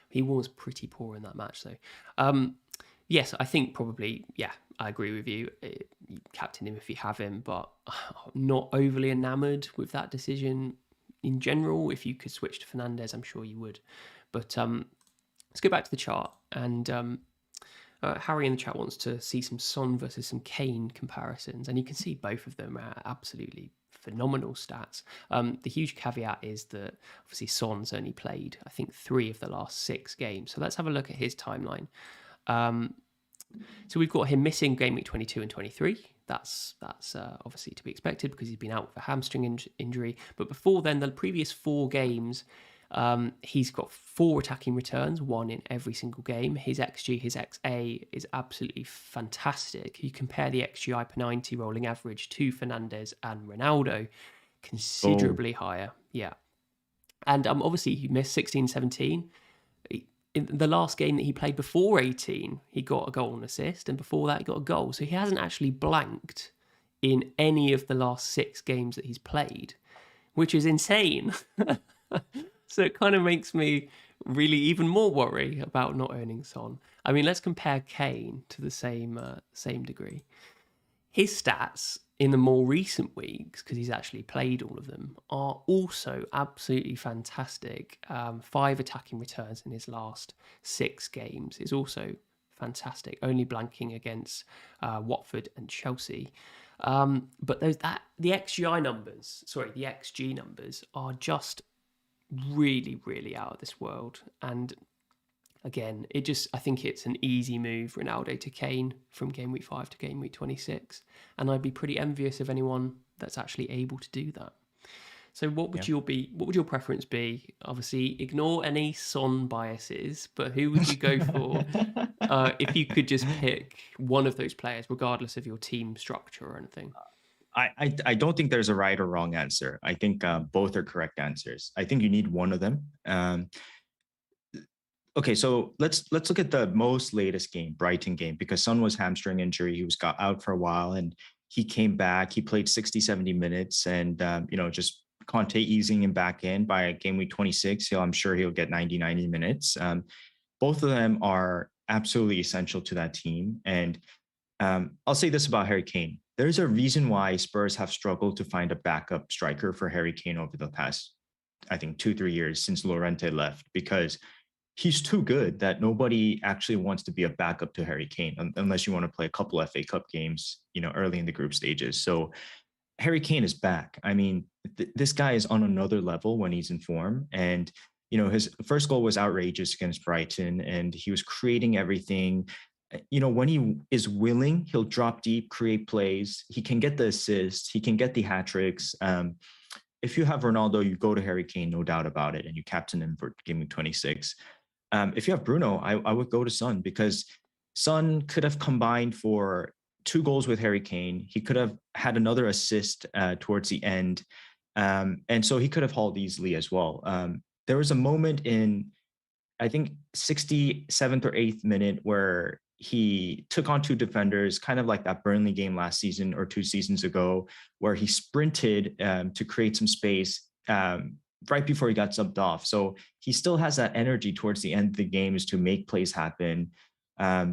He was pretty poor in that match though. Yes, I think probably, yeah, I agree with you. You captain him if you have him, but I'm not overly enamoured with that decision in general. If you could switch to Fernandes, I'm sure you would. But let's go back to the chart. And Harry in the chat wants to see some Son versus some Kane comparisons. And you can see both of them are absolutely phenomenal stats. The huge caveat is that obviously Son's only played, I think, 3 of the last 6 games. So let's have a look at his timeline. So we've got him missing game week 22 and 23. That's obviously to be expected because he's been out with a hamstring injury. But before then, the previous 4 games, he's got 4 attacking returns, 1 in every single game. His XG, his XA is absolutely fantastic. You compare the XGI per 90 rolling average to Fernandes and Ronaldo, considerably higher. Yeah. And obviously he missed 16, 17. In the last game that he played before 18, he got a goal and assist, and before that he got a goal. So he hasn't actually blanked in any of the last 6 games that he's played, which is insane. So it kind of makes me really even more worry about not earning Son. I mean, let's compare Kane to the same degree. His stats in the more recent weeks, because he's actually played all of them, are also absolutely fantastic. 5 attacking returns in his last 6 games is also fantastic, only blanking against Watford and Chelsea. But the XG numbers are just really, really out of this world. And again, I think it's an easy move, Ronaldo to Kane from game week 5 to game week 26. And I'd be pretty envious of anyone that's actually able to do that. So what would your preference be? Obviously, ignore any Son biases, but who would you go for if you could just pick one of those players, regardless of your team structure or anything? I don't think there's a right or wrong answer. I think both are correct answers. I think you need one of them. Okay, so let's look at the most latest game, Brighton game, because Son was hamstring injury. He was got out for a while and he came back. He played 60, 70 minutes and, just Conte easing him back in by game week 26. I'm sure he'll get 90 minutes. Both of them are absolutely essential to that team. And I'll say this about Harry Kane. There's a reason why Spurs have struggled to find a backup striker for Harry Kane over the past, I think, 2-3 years since Llorente left, because he's too good that nobody actually wants to be a backup to Harry Kane unless you want to play a couple FA Cup games, early in the group stages. So Harry Kane is back. I mean, this guy is on another level when he's in form. And, his first goal was outrageous against Brighton and he was creating everything. When he is willing, he'll drop deep, create plays. He can get the assists. He can get the hat tricks. If you have Ronaldo, you go to Harry Kane, no doubt about it, and you captain him for game 26. If you have Bruno, I would go to Son because Son could have combined for 2 goals with Harry Kane. He could have had another assist towards the end. And so he could have hauled easily as well. There was a moment in, I think, 67th or 8th minute where he took on 2 defenders, kind of like that Burnley game last season or 2 seasons ago, where he sprinted to create some space right before he got subbed off. So he still has that energy towards the end of the games to make plays happen.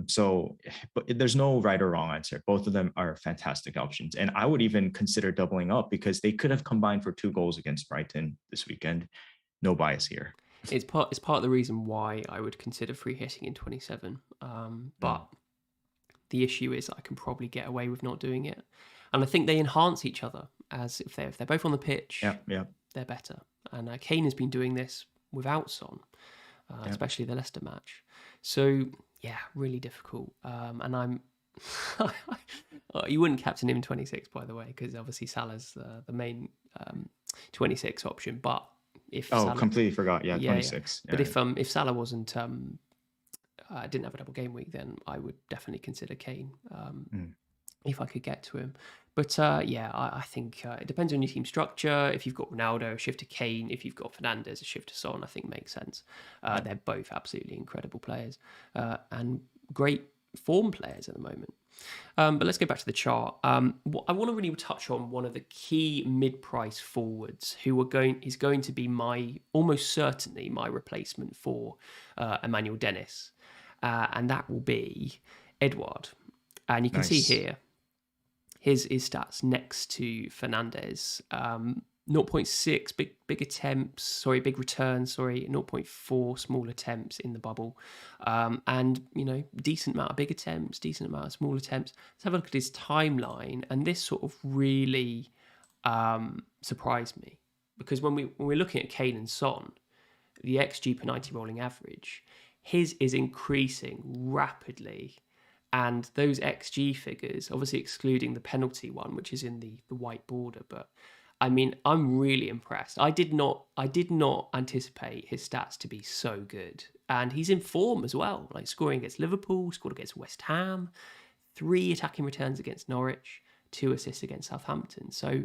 So, but there's no right or wrong answer. Both of them are fantastic options. And I would even consider doubling up because they could have combined for 2 goals against Brighton this weekend. No bias here. It's part of the reason why I would consider free hitting in 27. But the issue is I can probably get away with not doing it, and I think they enhance each other. As if they're both on the pitch, Yeah. they're better. And Kane has been doing this without Son, Yeah. especially the Leicester match. So yeah, really difficult. And I'm you wouldn't captain him in 26, by the way, because obviously Salah's the main 26 option. But if Oh, Salah, completely forgot. Yeah, yeah. 26. But Yeah. if Salah wasn't didn't have a double game week, then I would definitely consider Kane if I could get to him. But yeah, I think it depends on your team structure. If you've got Ronaldo, a shift to Kane. If you've got Fernandes, a shift to Son, I think makes sense. They're both absolutely incredible players and great form players at the moment. But let's go back to the chart. I want to really touch on one of the key mid-price forwards who is going to be almost certainly my replacement for Emmanuel Dennis, and that will be Edouard. And you can see here his stats next to Fernandes. 0.6 big returns, 0.4 small attempts in the bubble, and decent amount of big attempts, decent amount of small attempts. Let's have a look at his timeline, and this sort of really surprised me, because when we're looking at Kane and Son, the XG per 90 rolling average, his is increasing rapidly. And those XG figures, obviously excluding the penalty one, which is in the white border, but I mean, I'm really impressed. I did not anticipate his stats to be so good. And he's in form as well, like scoring against Liverpool, scored against West Ham, 3 attacking returns against Norwich, 2 assists against Southampton. So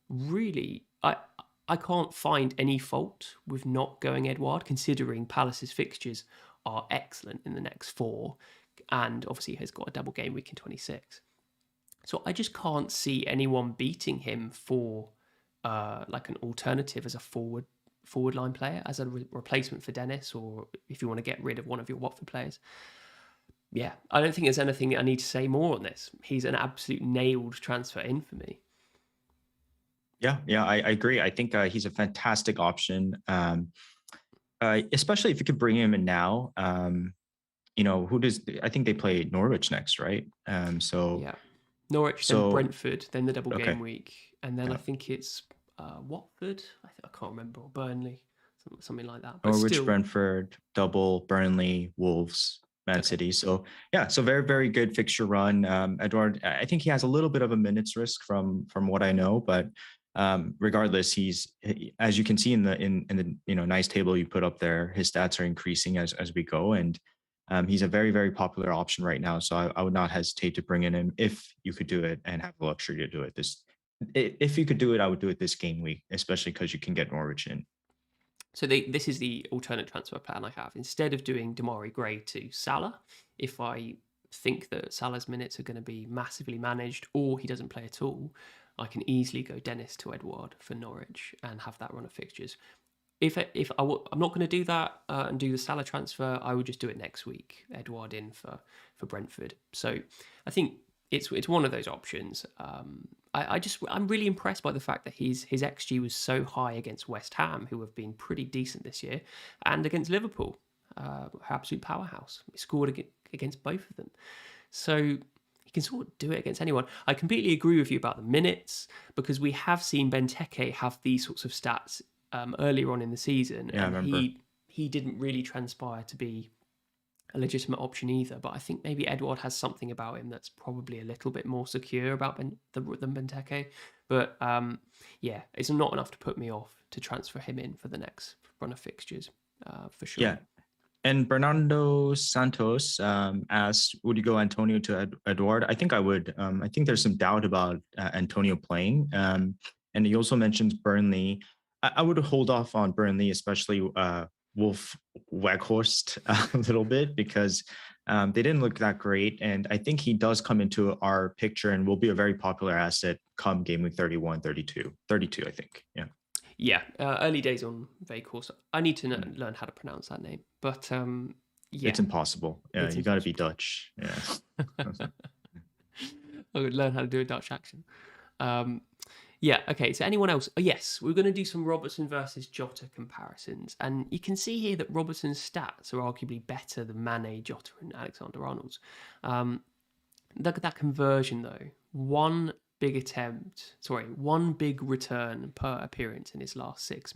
really, I can't find any fault with not going Edouard, considering Palace's fixtures are excellent in the next 4. And obviously has got a double game week in 26. So I just can't see anyone beating him for like an alternative as a forward line player, as a replacement for Dennis, or if you want to get rid of one of your Watford players. Yeah, I don't think there's anything I need to say more on this. He's an absolute nailed transfer in for me. Yeah, I agree. I think he's a fantastic option, especially if you could bring him in now. I think they play Norwich next, right? So yeah, Norwich, then Brentford, then the double game week, and then I think it's Watford. I can't remember, or Burnley, something like that. But Norwich, still, Brentford, double, Burnley, Wolves, Man City. So yeah, so very, very good fixture run. Edouard, I think he has a little bit of a minutes risk from what I know, but regardless, he's, as you can see in the nice table you put up there, his stats are increasing as we go, and he's a very, very popular option right now. So I would not hesitate to bring in him if you could do it and have the luxury to do it. If you could do it, I would do it this game week, especially because you can get Norwich in. So this is the alternate transfer plan I have. Instead of doing Damari Gray to Salah, if I think that Salah's minutes are going to be massively managed or he doesn't play at all, I can easily go Dennis to Edouard for Norwich and have that run of fixtures. I'm not going to do that and do the Salah transfer, I would just do it next week. Edouard in for Brentford. So I think it's one of those options. I'm really impressed by the fact that his XG was so high against West Ham, who have been pretty decent this year, and against Liverpool, absolute powerhouse. He scored against both of them. So he can sort of do it against anyone. I completely agree with you about the minutes, because we have seen Benteke have these sorts of stats earlier on in the season, Yeah, and he didn't really transpire to be a legitimate option either. But I think maybe Edouard has something about him that's probably a little bit more secure about than Benteke. But yeah, it's not enough to put me off to transfer him in for the next run of fixtures for sure. Yeah. And Bernardo Santos asked, "Would you go Antonio to Eduard?" I think I would. I think there's some doubt about Antonio playing, and he also mentions Burnley. I would hold off on Burnley, especially Wolf Weghorst a little bit because they didn't look that great, and I think he does come into our picture and will be a very popular asset come game week 31, 32, 32. I think. Yeah. Yeah, early days on Vehicle. I need to Mm. learn how to pronounce that name, but It's yeah, impossible. Yeah, it's you got to be impossible. Dutch. Yeah. I would learn how to do a Dutch accent. Um, yeah, okay. So anyone else? Oh, yes, we're going to do some Robertson versus Jota comparisons, and you can see here that Robertson's stats are arguably better than Mane, Jota, and Alexander Arnold's. Um, Look at that conversion though. One big return per appearance in his last six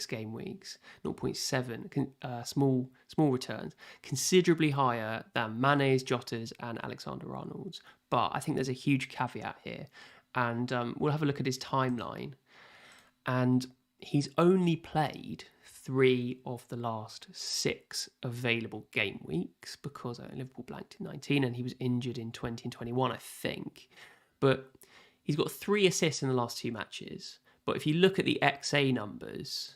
game weeks. 0.7 small returns, considerably higher than Mane's, Jota's, and Alexander Arnold's. But I think there's a huge caveat here, and we'll have a look at his timeline. And he's only played 3 of the last 6 available game weeks because Liverpool blanked in 19 and he was injured in 20 and 21, I think. But he's got 3 assists in the last 2 matches. But if you look at the XA numbers,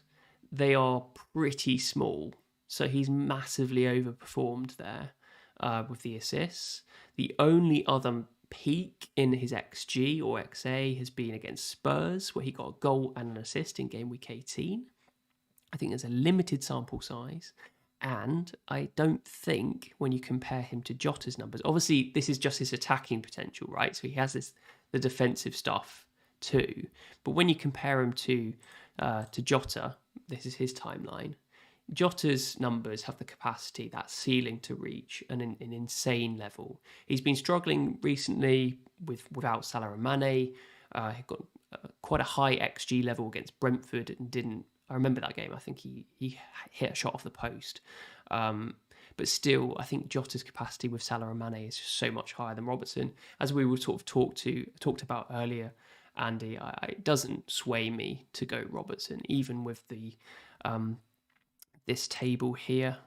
they are pretty small. So he's massively overperformed there with the assists. The only other peak in his XG or XA has been against Spurs, where he got a goal and an assist in game week 18. I think there's a limited sample size. And I don't think when you compare him to Jota's numbers, obviously this is just his attacking potential, right? So he has the defensive stuff too. But when you compare him to Jota, this is his timeline. Jota's numbers have the capacity, that ceiling, to reach an insane level. He's been struggling recently without Salah and Mane. He got quite a high XG level against Brentford and didn't. I remember that game. I think he hit a shot off the post. But still, I think Jota's capacity with Salah and Mane is just so much higher than Robertson. As we were sort of talked about earlier, Andy, it doesn't sway me to go Robertson, even with the this table here,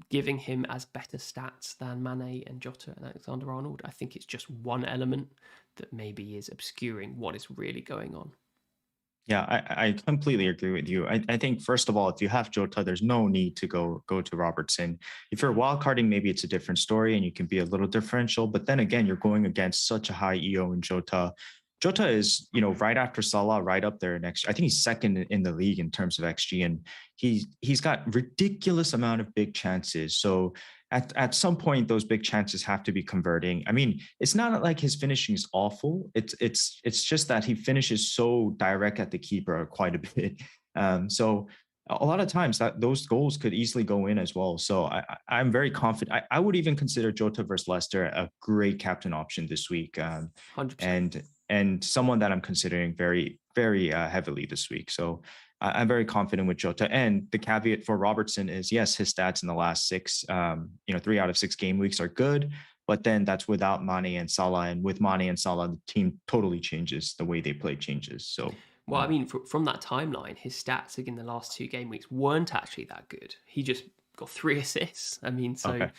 giving him as better stats than Mane and Jota and Alexander Arnold. I think it's just one element that maybe is obscuring what is really going on. Yeah, I completely agree with you. I think first of all, if you have Jota, there's no need to go to Robertson. If you're wildcarding, maybe it's a different story and you can be a little differential. But then again, you're going against such a high EO in Jota. Jota is, right after Salah, right up there next. I think he's second in the league in terms of XG, and he's got ridiculous amount of big chances. So at some point, those big chances have to be converting. I mean, it's not like his finishing is awful. It's just that he finishes so direct at the keeper quite a bit. So a lot of times that those goals could easily go in as well. So I'm very confident. I would even consider Jota versus Leicester a great captain option this week. 100%. And someone that I'm considering very, very heavily this week. So I'm very confident with Jota. And the caveat for Robertson is, yes, his stats in the last 6, 3 out of 6 game weeks are good, but then that's without Mane and Salah. And with Mane and Salah, the team totally changes. The way they play changes. So, Well, I mean, from that timeline, his stats in the last 2 game weeks weren't actually that good. He just got 3 assists. I mean, so okay.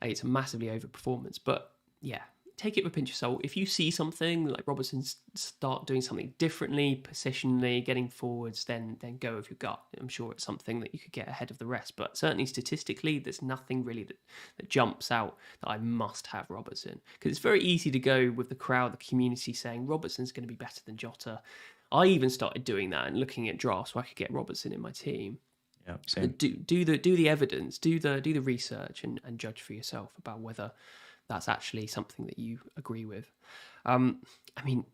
it's a massively overperformance. But yeah, take it with a pinch of salt. If you see something like Robertson start doing something differently, positionally, getting forwards, then go with your gut. I'm sure it's something that you could get ahead of the rest. But certainly statistically, there's nothing really that jumps out that I must have Robertson. Because it's very easy to go with the crowd, the community saying Robertson's going to be better than Jota. I even started doing that and looking at drafts so I could get Robertson in my team. Yeah, same. Do the evidence, do the research, and judge for yourself about whether that's actually something that you agree with. I mean,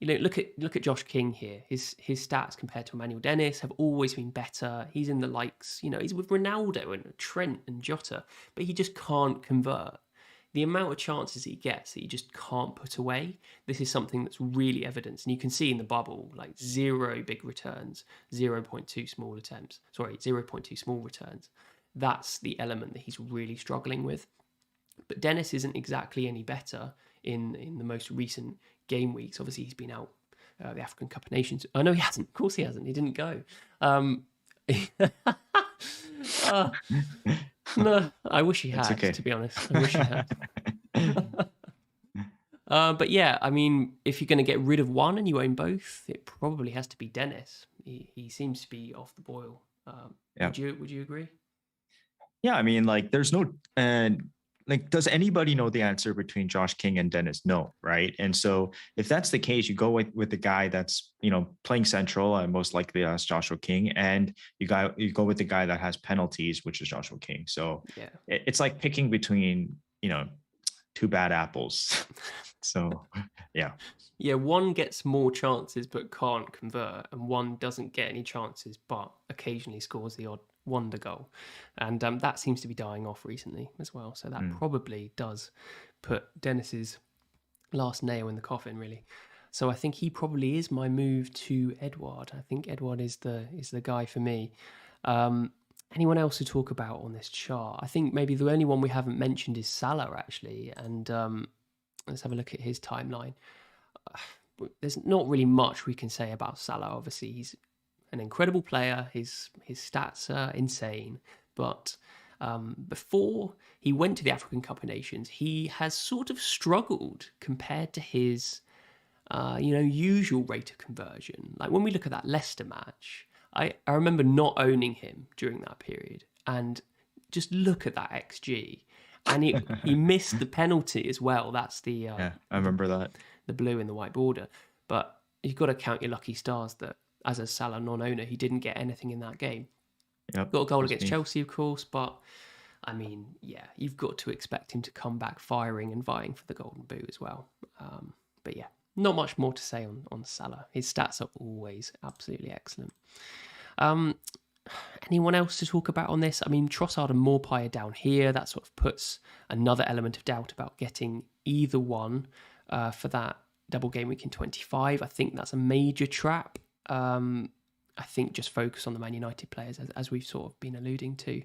look at Josh King here. His stats compared to Emmanuel Dennis have always been better. He's in the likes, he's with Ronaldo and Trent and Jota, but he just can't convert. The amount of chances he gets that he just can't put away, this is something that's really evident. And you can see in the bubble, like 0 big returns, 0.2 small attempts. 0.2 small returns. That's the element that he's really struggling with. But Dennis isn't exactly any better in the most recent game weeks. Obviously, he's been out the African Cup of Nations. Oh, no, he hasn't. Of course he hasn't. He didn't go. Uh, no, I wish he It's had, okay. to be honest. I wish he had. But yeah, I mean, if you're going to get rid of one and you own both, it probably has to be Dennis. He seems to be off the boil. Yeah. Would you agree? Yeah, I mean, like, there's no, and like, does anybody know the answer between Josh King and Dennis? No, right? And so, if that's the case, you go with the guy that's playing central, and most likely that's Joshua King, and you go with the guy that has penalties, which is Joshua King. So Yeah. it's like picking between two bad apples. So yeah, Yeah, one gets more chances but can't convert, and one doesn't get any chances but occasionally scores the odd wonder goal. And that seems to be dying off recently as well. So that probably does put Dennis's last nail in the coffin, really. So I think he probably is my move to Edouard. I think Edouard is the guy for me. Um, Anyone else to talk about on this chart? I think maybe the only one we haven't mentioned is Salah, actually. And let's have a look at his timeline. There's not really much we can say about Salah. Obviously, he's an incredible player. His stats are insane, but before he went to the African Cup of Nations, he has sort of struggled compared to his usual rate of conversion. Like when we look at that Leicester match, I remember not owning him during that period, and just look at that XG. And he missed the penalty as well. That's yeah, I remember that. the blue in the white border. But you've got to count your lucky stars that as a Salah non-owner, he didn't get anything in that game. Yep, Got a goal that's against me. Chelsea, of course, but I mean, yeah, you've got to expect him to come back firing and vying for the Golden Boot as well. But yeah, not much more to say on Salah. His stats are always absolutely excellent. Anyone else to talk about on this? I mean, Trossard and Maupay are down here. That sort of puts another element of doubt about getting either one for that double game week in 25. I think that's a major trap. I think just focus on the Man United players, as we've sort of been alluding to.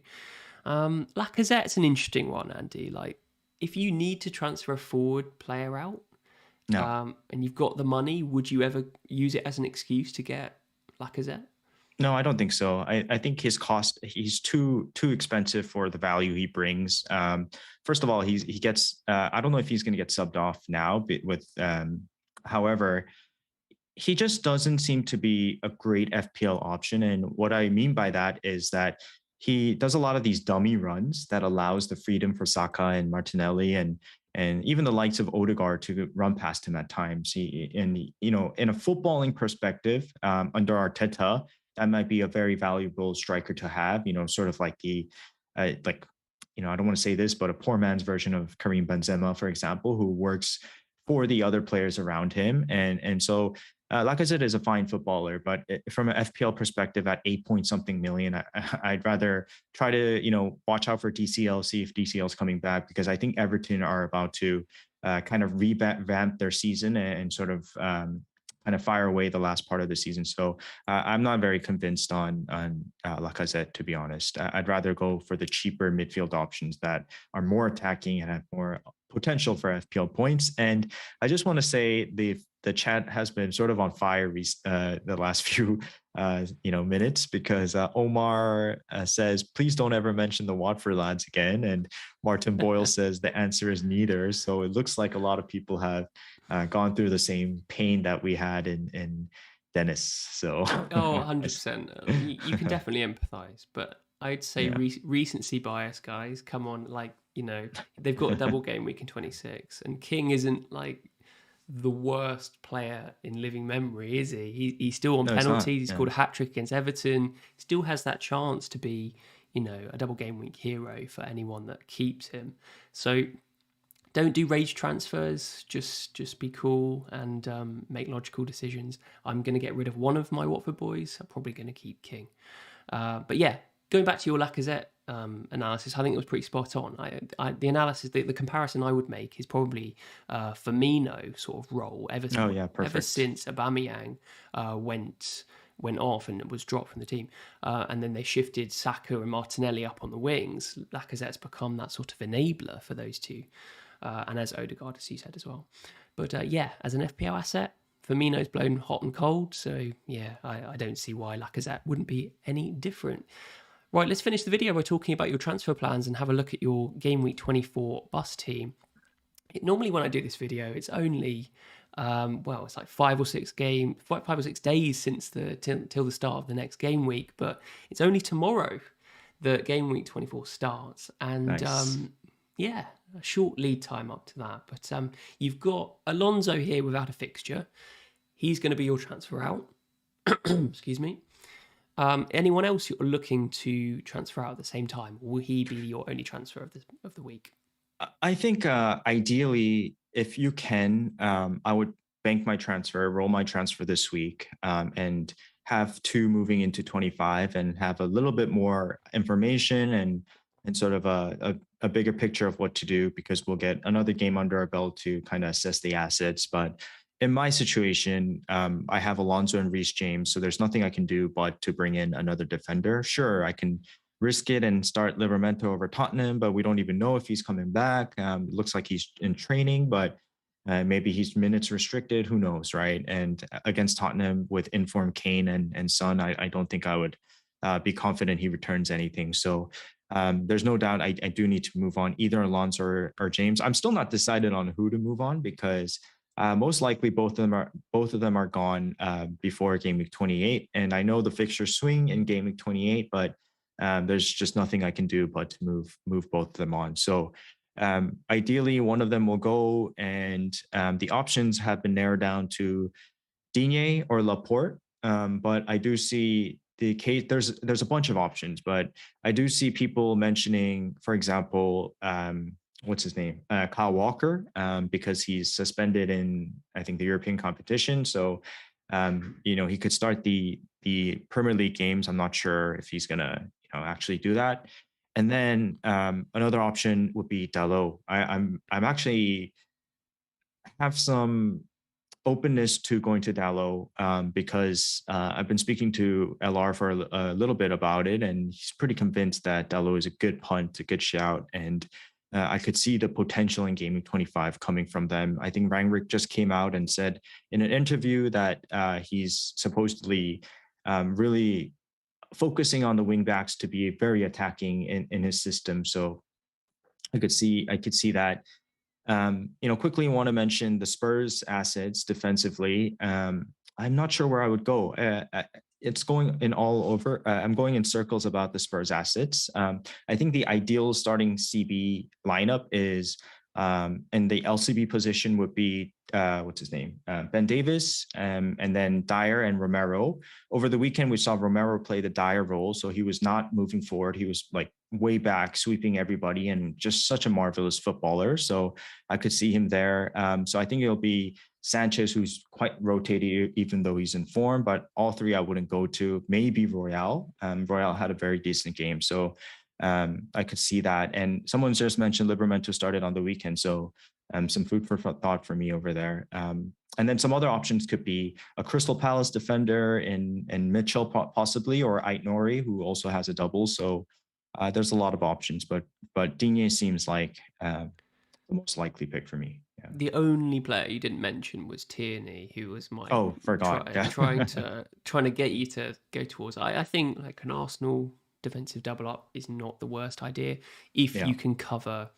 Lacazette's an interesting one, Andy. Like, if you need to transfer a forward player out, No, and you've got the money, would you ever use it as an excuse to get Lacazette? no, I don't think so. I think his cost, he's too expensive for the value he brings. First of all, he gets I don't know if he's going to get subbed off now, but however, he just doesn't seem to be a great FPL option. And what I mean by that is that he does a lot of these dummy runs that allows the freedom for Saka and Martinelli and even the likes of Odegaard to run past him at times. In a footballing perspective, under Arteta, that might be a very valuable striker to have. Sort of like I don't want to say this, but a poor man's version of Karim Benzema, for example, who works for the other players around him. And so Lacazette is a fine footballer, but from an FPL perspective, at 8 point something million, I'd rather try to watch out for DCL, see if DCL is coming back, because I think Everton are about to kind of revamp their season and sort of kind of fire away the last part of the season. So I'm not very convinced on Lacazette, to be honest. I'd rather go for the cheaper midfield options that are more attacking and have more potential for FPL points. And I just want to say the chat has been sort of on fire the last few minutes, because Omar says, please don't ever mention the Watford lads again, and Martin Boyle says the answer is neither. So it looks like a lot of people have gone through the same pain that we had in Dennis. So Oh, 100%. You can definitely empathize, but I'd say yeah, recency bias, guys. Come on, like, they've got a double game week in 26, and King isn't like the worst player in living memory, is he? He's still on no, it's not. penalties. He's Yeah. scored a hat trick against Everton. Still has that chance to be, a double game week hero for anyone that keeps him. So don't do rage transfers. Just be cool and make logical decisions. I'm going to get rid of one of my Watford boys. I'm probably going to keep King. But yeah, going back to your Lacazette analysis, I think it was pretty spot on. The analysis, the comparison I would make is probably Firmino sort of role Oh yeah, ever perfect. since Aubameyang went off and was dropped from the team, and then they shifted Saka and Martinelli up on the wings. Lacazette's become that sort of enabler for those two, and as Odegaard, as you said as well. But yeah, as an FPL asset, Firmino's blown hot and cold, so yeah, I don't see why Lacazette wouldn't be any different. Right, let's finish the video by talking about your transfer plans and have a look at your Game Week 24 bus team. Normally when I do this video, it's only well, it's like 5 or 6 days since till the start of the next game week, but it's only tomorrow that Game Week 24 starts, and Nice. yeah, a short lead time up to that. But you've got Alonso here without a fixture. He's going to be your transfer out. Excuse me. Anyone else you're looking to transfer out at the same time? Will he be your only transfer of the week? I think ideally, if you can, I would bank my transfer, roll my transfer this week, and have two moving into 25 and have a little bit more information and sort of a bigger picture of what to do, because we'll get another game under our belt to kind of assess the assets. But in my situation, I have Alonso and Reece James, so there's nothing I can do but to bring in another defender. Sure, I can risk it and start Livramento over Tottenham, but we don't even know if he's coming back. It looks like he's in training, but maybe he's minutes restricted. Who knows, right? And against Tottenham with informed Kane and Son, I don't think I would be confident he returns anything. So there's no doubt I do need to move on either Alonso or James. I'm still not decided on who to move on, because most likely both of them are gone before game week 28, and I know the fixtures swing in game week 28, but there's just nothing I can do but to move both of them on. So ideally, one of them will go, and the options have been narrowed down to Digne or Laporte. But I do see the case. There's a bunch of options, but I do see people mentioning, for example, what's his name, Kyle Walker, because he's suspended in, I think, the European competition. So he could start the Premier League games. I'm not sure if he's gonna actually do that. And then another option would be Dalot. I'm actually have some openness to going to Dalot, because I've been speaking to LR for a little bit about it, and he's pretty convinced that Dalot is a good punt, a good shout, and I could see the potential in Gaming 25 coming from them. I think Rangnick just came out and said in an interview that he's supposedly really focusing on the wingbacks to be very attacking in his system. So I could see that. Quickly want to mention the Spurs assets defensively. I'm not sure where I would go. It's going in all over. I'm going in circles about the Spurs assets. I think the ideal starting CB lineup is, and the LCB position would be, what's his name? Ben Davis, and then Dyer and Romero. Over the weekend, we saw Romero play the Dyer role, so he was not moving forward. He was like way back, sweeping everybody, and just such a marvelous footballer. So I could see him there. So I think it'll be Sanchez, who's quite rotated, even though he's in form. But all three I wouldn't go to. Maybe Royale. Royale had a very decent game, so I could see that. And someone's just mentioned Livramento started on the weekend, so some food for thought for me over there. And then some other options could be a Crystal Palace defender in Mitchell possibly, or Aitnori, who also has a double. So there's a lot of options, but Digne seems like the most likely pick for me. Yeah. The only player you didn't mention was Tierney, who was my Oh, forgot. Yeah. trying to get you to go towards. I think like an Arsenal defensive double up is not the worst idea if Yeah. you can cover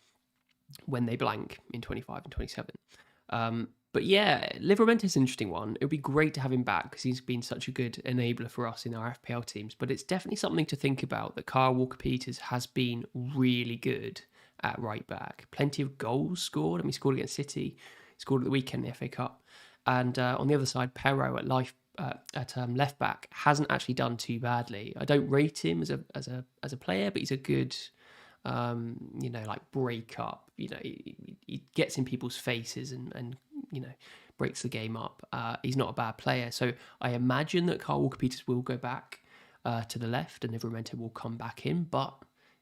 when they blank in 25 and 27. But yeah, Livramento is an interesting one. It would be great to have him back because he's been such a good enabler for us in our FPL teams. But it's definitely something to think about that Kyle Walker-Peters has been really good at right back. Plenty of goals scored. I mean, he scored against City, he scored at the weekend in the FA Cup. And on the other side, Perro at left back hasn't actually done too badly. I don't rate him as a player, but he's a good like break up. He gets in people's faces and breaks the game up. He's not a bad player. So I imagine that Kyle Walker-Peters will go back to the left and Livramento will come back in, but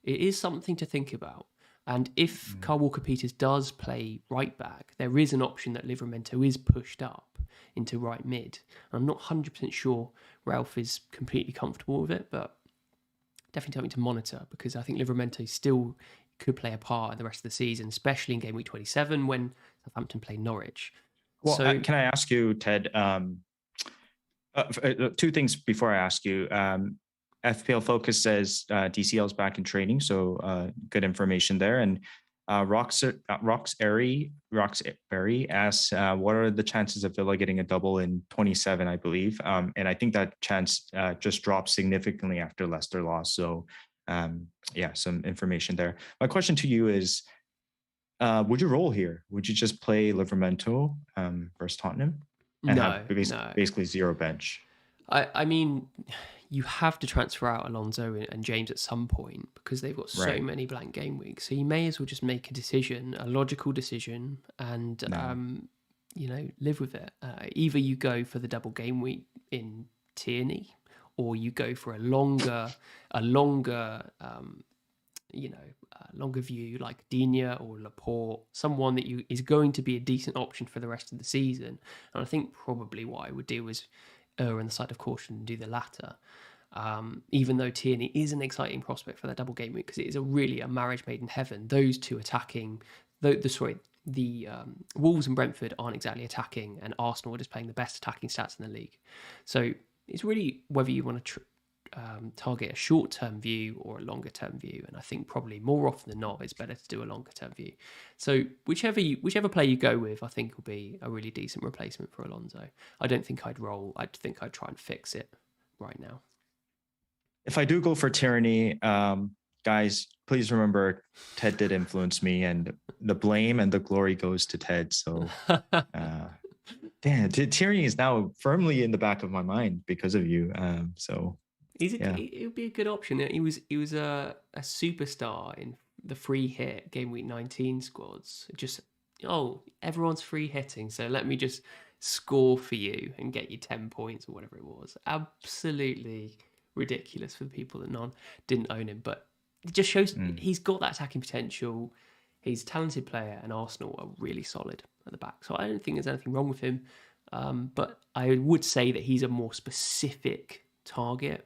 it is something to think about. And if Kyle Walker-Peters does play right back, there is an option that Livramento is pushed up into right mid. I'm not 100% sure Ralph is completely comfortable with it, but definitely something to monitor, because I think Livramento still could play a part in the rest of the season, especially in game week 27 when Southampton play Norwich. Well, can I ask you, Ted, two things before I ask you. FPL Focus says DCL is back in training, so good information there. And Roxberry asks, what are the chances of Villa getting a double in 27, I believe? And I think that chance just dropped significantly after Leicester lost. So yeah, some information there. My question to you is, would you roll here? Would you just play Livermento versus Tottenham and have No, no. basically zero bench? I mean, you have to transfer out Alonso and James at some point because they've got so Right. many blank game weeks. So you may as well just make a decision, a logical decision, and No. live with it. Either you go for the double game week in Tierney, or you go for a longer, longer view like Digne or Laporte, someone that is going to be a decent option for the rest of the season. And I think probably what I would do is err on the side of caution and do the latter. Even though Tierney is an exciting prospect for that double game week because it is a marriage made in heaven. Those two attacking, the Wolves and Brentford aren't exactly attacking, and Arsenal are just playing the best attacking stats in the league. So it's really whether you want to target a short-term view or a longer-term view, and I think probably more often than not it's better to do a longer-term view. So whichever play you go with, I think will be a really decent replacement for Alonso. I don't think I'd roll. I think I'd try and fix it right now. If I do go for Tyranny, guys, please remember Ted did influence me, and the blame and the glory goes to Ted. So Tyranny is now firmly in the back of my mind because of you. It would be a good option. He was a superstar in the free hit game week 19 squads. Just everyone's free hitting, so let me just score for you and get you 10 points or whatever it was. Absolutely ridiculous for the people that didn't own him, but it just shows he's got that attacking potential. He's a talented player, and Arsenal are really solid at the back. So I don't think there's anything wrong with him, but I would say that he's a more specific target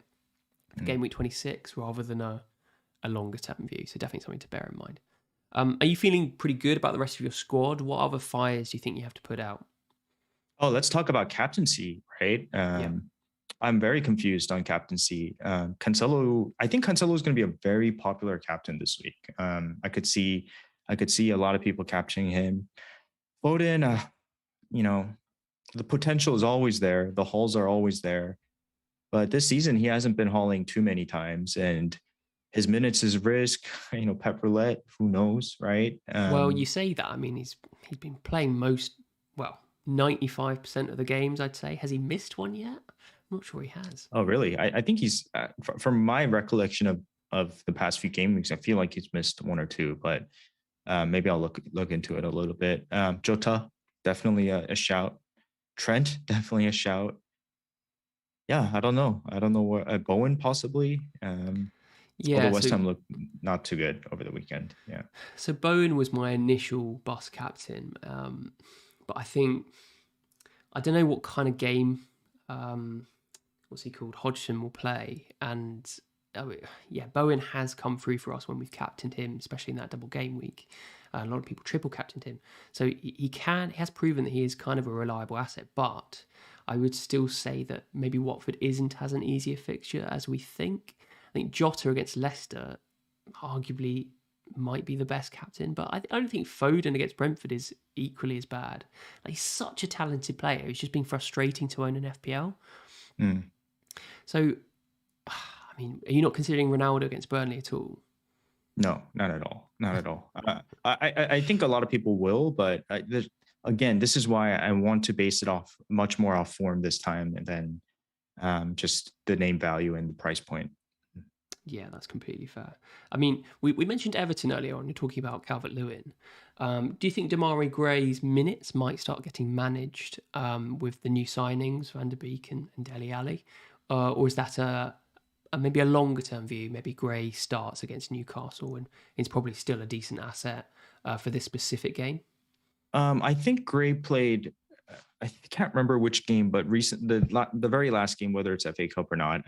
for game week 26 rather than a longer term view. So definitely something to bear in mind. Are you feeling pretty good about the rest of your squad? What other fires do you think you have to put out? Oh, let's talk about captaincy, right? I'm very confused on captaincy. Cancelo, I think Cancelo is going to be a very popular captain this week. I could see a lot of people capturing him. Foden, the potential is always there. The hauls are always there. But this season, he hasn't been hauling too many times, and his minutes is risk. Pep roulette. Who knows, right? Well, you say that. I mean, he's been playing 95% of the games, I'd say. Has he missed one yet? I'm not sure he has. Oh, really? I think he's, from my recollection of the past few game weeks, I feel like he's missed one or two, but maybe I'll look into it a little bit. Jota, definitely a shout. Trent, definitely a shout. Yeah, I don't know. What Bowen possibly. Although West Ham looked not too good over the weekend. Yeah. So Bowen was my initial bus captain, but I don't know what kind of game. What's he called? Hodgson will play, and Bowen has come through for us when we've captained him, especially in that double game week. A lot of people triple captained him, so he has proven that he is kind of a reliable asset, but I would still say that maybe Watford isn't as an easier fixture as we think. I think Jota against Leicester arguably might be the best captain, but I don't think Foden against Brentford is equally as bad. He's such a talented player. He's just been frustrating to own in FPL. So, I mean, are you not considering Ronaldo against Burnley at all? No, not at all. Not at all. I think a lot of people will, but again, this is why I want to base it much more off form this time than just the name value and the price point. Yeah, that's completely fair. I mean, we mentioned Everton earlier on. You're talking about Calvert-Lewin. Do you think Damari Gray's minutes might start getting managed with the new signings, Van der Beek and Dele Alli? Or is that maybe a longer-term view? Maybe Gray starts against Newcastle and is probably still a decent asset for this specific game? I think Gray played, I can't remember which game, but the very last game, whether it's FA Cup or not,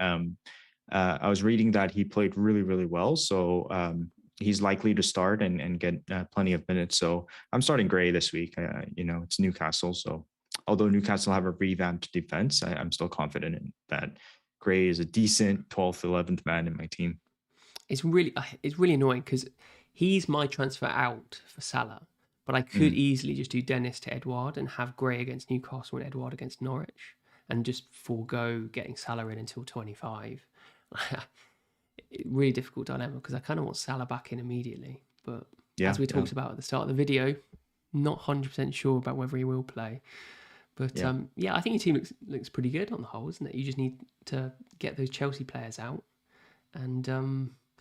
I was reading that he played really, really well. So he's likely to start and get plenty of minutes. So I'm starting Gray this week. It's Newcastle. So although Newcastle have a revamped defense, I'm still confident in that Gray is a decent 12th, 11th man in my team. It's really annoying because he's my transfer out for Salah, but I could Mm. easily just do Dennis to Edouard and have Gray against Newcastle and Edouard against Norwich, and just forego getting Salah in until 25. Really difficult dilemma because I kind of want Salah back in immediately, but Yeah, as we yeah, talked about at the start of the video, not 100% sure about whether he will play. But yeah. yeah, I think your team looks pretty good on the whole, isn't it? You just need to get those Chelsea players out. And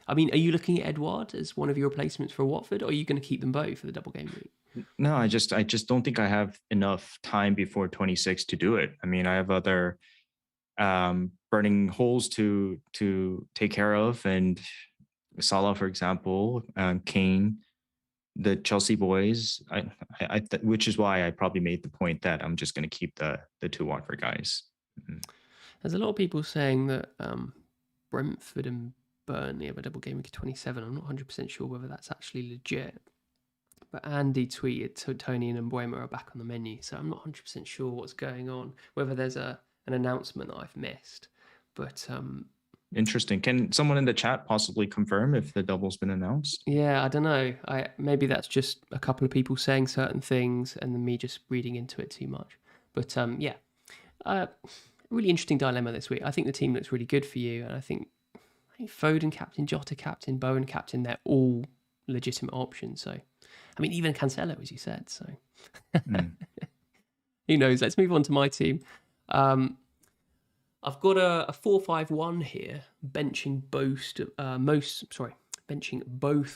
I mean, are you looking at Edouard as one of your replacements for Watford, or are you going to keep them both for the double game week? No, I just don't think I have enough time before 26 to do it. I mean, I have other burning holes to take care of, and Salah, for example, Kane, the Chelsea boys. Which is why I probably made the point that I'm just going to keep the two Watford guys. Mhm. There's a lot of people saying that Brentford and Burnley have a double game week of 27. I'm not 100% sure whether that's actually legit. But Andy tweeted Tony and Mbuemo are back on the menu, so I'm not 100% sure what's going on, whether there's an announcement that I've missed. But Interesting. Can someone in the chat possibly confirm if the double's been announced? yeah, I don't know. Maybe that's just a couple of people saying certain things and then me just reading into it too much. But yeah, really interesting dilemma this week. I think the team looks really good for you, and I think Foden captain, Jota captain, Bowen captain, they're all legitimate options. So, I mean, even Cancelo, as you said. So, Mm. who knows? Let's move on to my team. I've got a 4-5-1 here, benching both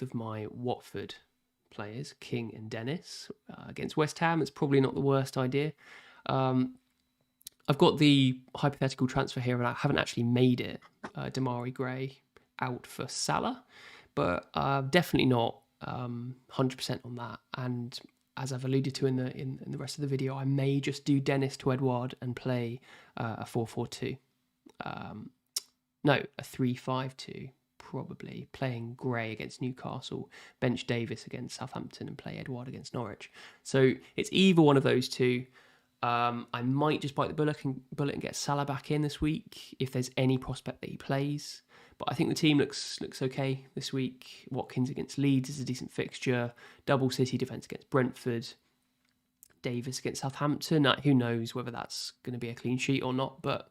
of my Watford players, King and Dennis, against West Ham. It's probably not the worst idea. I've got the hypothetical transfer here, and I haven't actually made it. Damari Gray out for Salah, but definitely not 100% on that. And as I've alluded to in the rest of the video, I may just do Dennis to Edouard and play a 4-4-2. No, a 3-5-2, probably, playing Gray against Newcastle, bench Davis against Southampton, and play Edouard against Norwich. So it's either one of those two. I might just bite the bullet and get Salah back in this week if there's any prospect that he plays. But I think the team looks okay this week. Watkins against Leeds is a decent fixture. Double City defence against Brentford. Davis against Southampton. Who knows whether that's going to be a clean sheet or not, but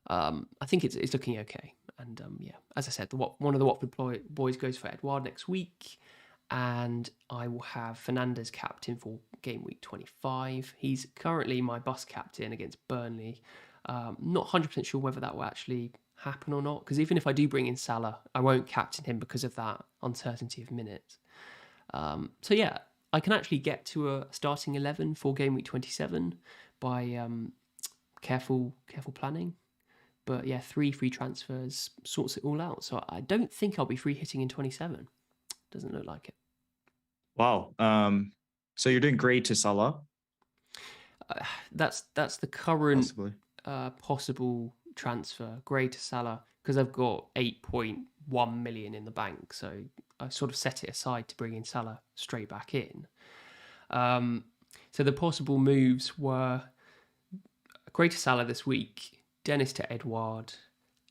I think it's looking okay. And yeah, as I said, one of the Watford boys goes for Edouard next week. And I will have Fernandez captain for game week 25. He's currently my bus captain against Burnley. Not 100% sure whether that will actually happen or not, because even if I do bring in Salah, I won't captain him because of that uncertainty of minutes. So yeah, I can actually get to a starting 11 for game week 27 by careful planning. But yeah, 3 free transfers sorts it all out. So I don't think I'll be free hitting in 27. Doesn't look like it. Wow. So you're doing great to Salah? That's the current Possibly. possible transfer, Gray to Salah, because I've got 8.1 million in the bank. So I sort of set it aside to bring in Salah straight back in. So the possible moves were Gray to Salah this week, Dennis to Edouard,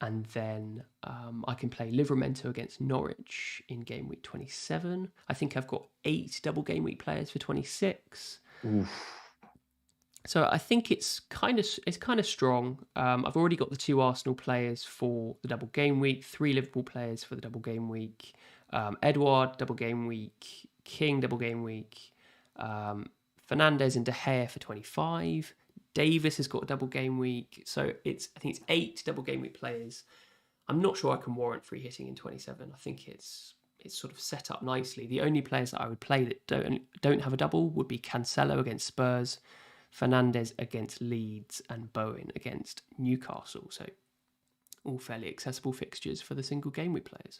and then I can play Livramento against Norwich in game week 27. I think I've got 8 double game week players for 26. Oof. So I think it's kind of strong. I've already got the 2 Arsenal players for the double game week, 3 Liverpool players for the double game week, Edouard double game week, King double game week, Fernandez and De Gea for 25. Davis has got a double game week, so I think it's 8 double game week players. I'm not sure I can warrant free hitting in 27. I think it's sort of set up nicely. The only players that I would play that don't have a double would be Cancelo against Spurs, Fernandez against Leeds, and Bowen against Newcastle. So all fairly accessible fixtures for the single game week players.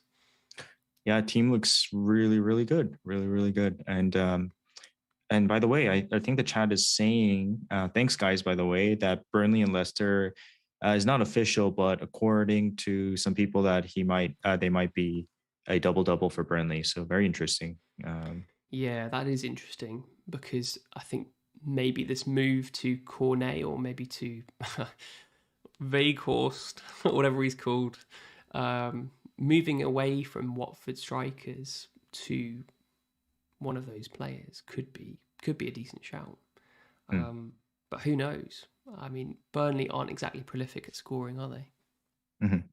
Yeah, team looks really, really good. Really, really good. And by the way, I think the chat is saying, thanks guys, by the way, that Burnley and Leicester is not official, but according to some people that they might be a double for Burnley. So very interesting. Yeah, that is interesting because I think maybe this move to Cornet or maybe to Veghorst, whatever he's called, moving away from Watford strikers to one of those players could be a decent shout. Mm. But who knows? I mean, Burnley aren't exactly prolific at scoring, are they? Mhm.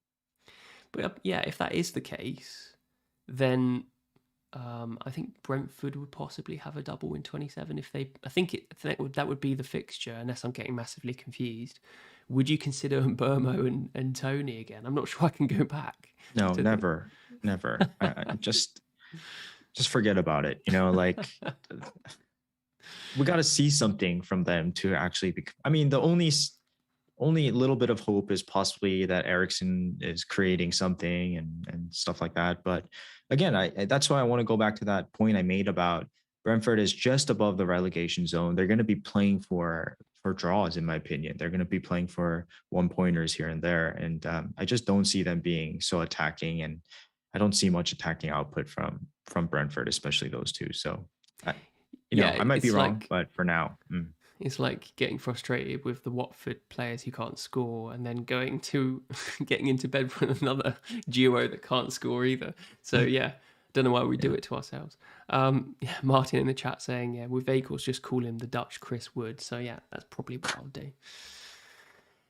But yeah, if that is the case, then I think Brentford would possibly have a double in 27 if they. I think that would be the fixture, unless I'm getting massively confused. Would you consider Burmo and Tony again? I'm not sure I can go back No, to the. never, never. Just forget about it. Like we got to see something from them to actually be. I mean, the only little bit of hope is possibly that Ericsson is creating something and stuff like that. But again, that's why I want to go back to that point I made about Brentford is just above the relegation zone. They're going to be playing for draws, in my opinion. They're going to be playing for 1-pointers here and there, and I just don't see them being so attacking, and I don't see much attacking output from Brentford, especially those two. So, I, Yeah, I might be it's wrong, like but for now, it's like getting frustrated with the Watford players who can't score, and then getting into bed with another duo that can't score either. So yeah, don't know why we do yeah. it to ourselves. Yeah, Martin in the chat saying, yeah, with Vehicles, just call him the Dutch Chris Wood. So yeah, that's probably what I'll do.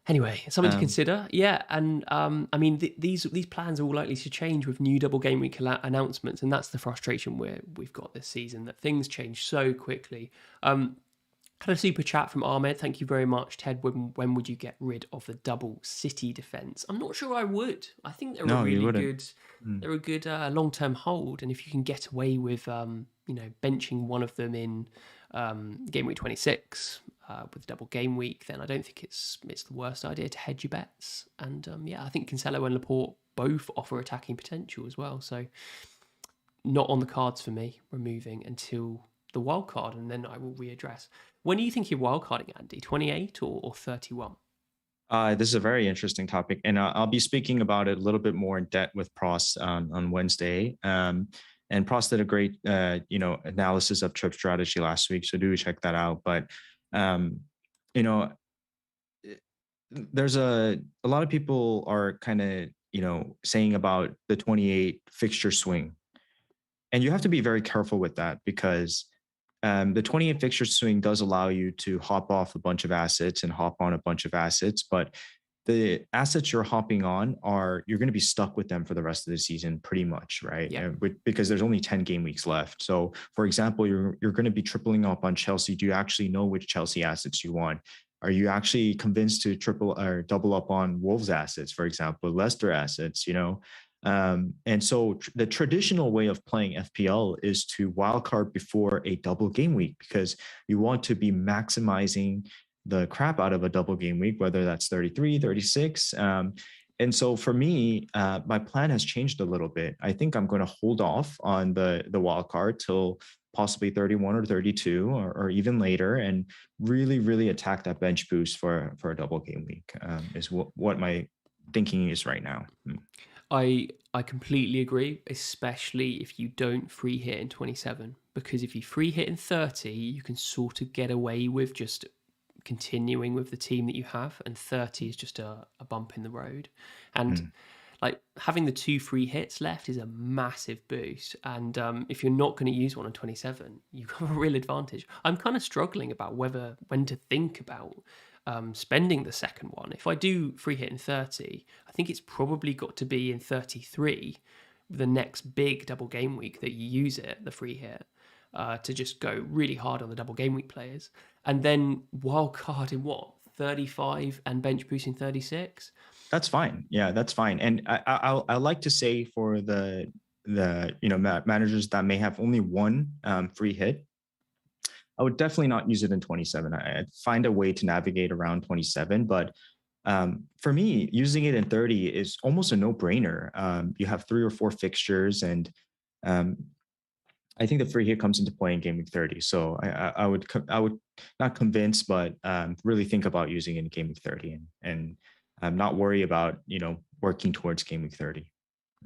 Anyway, something to Um, consider. Yeah, and I mean these plans are all likely to change with new double game week announcements, and that's the frustration we've got this season, that things change so quickly. Had a super chat from Ahmed. Thank you very much, Ted. When would you get rid of the double City defense? I'm not sure I would. I think they're a no, you really wouldn't. good, Mm. long term hold, and if you can get away with benching one of them in game week 26 with double game week, then I don't think it's the worst idea to hedge your bets. And yeah, I think Cancelo and Laporte both offer attacking potential as well. So not on the cards for me removing until the wild card, and then I will readdress. When are you thinking wild carding, Andy? 28 or 31? This is a very interesting topic, and I'll be speaking about it a little bit more in depth with Prost on Wednesday. And Prost did a great, analysis of trip strategy last week, so do check that out. But, um, you know, there's a lot of people are kind of, saying about the 28 fixture swing, and you have to be very careful with that because the 28 fixture swing does allow you to hop off a bunch of assets and hop on a bunch of assets, but the assets you're hopping on you're going to be stuck with them for the rest of the season pretty much, right? Yeah. Because there's only 10 game weeks left. So for example, you're going to be tripling up on Chelsea. Do you actually know which Chelsea assets you want? Are you actually convinced to triple or double up on Wolves assets, for example, Leicester assets, and so the traditional way of playing FPL is to wildcard before a double game week because you want to be maximizing the crap out of a double game week, whether that's 33, 36. And so for me, my plan has changed a little bit. I think I'm going to hold off on the wild card till possibly 31 or 32 or even later and really, really attack that bench boost for a double game week is what my thinking is right now. I completely agree, especially if you don't free hit in 27. Because if you free hit in 30, you can sort of get away with just continuing with the team that you have, and 30 is just a bump in the road. And Mm. like having the 2 free hits left is a massive boost. And if you're not going to use one on 27, you have a real advantage. I'm kind of struggling about when to think about spending the second one. If I do free hit in 30, I think it's probably got to be in 33, the next big double game week that you use it, the free hit, to just go really hard on the double game week players. And then wild card in what? 35 and bench boost in 36? That's fine. Yeah, that's fine. And I like to say for the managers that may have only one free hit, I would definitely not use it in 27. I'd find a way to navigate around 27. But for me, using it in 30 is almost a no-brainer. You have 3 or 4 fixtures, and um, I think the free hit comes into play in game week 30. So I would not convince, but really think about using it in game week 30 and not worry about working towards game week 30.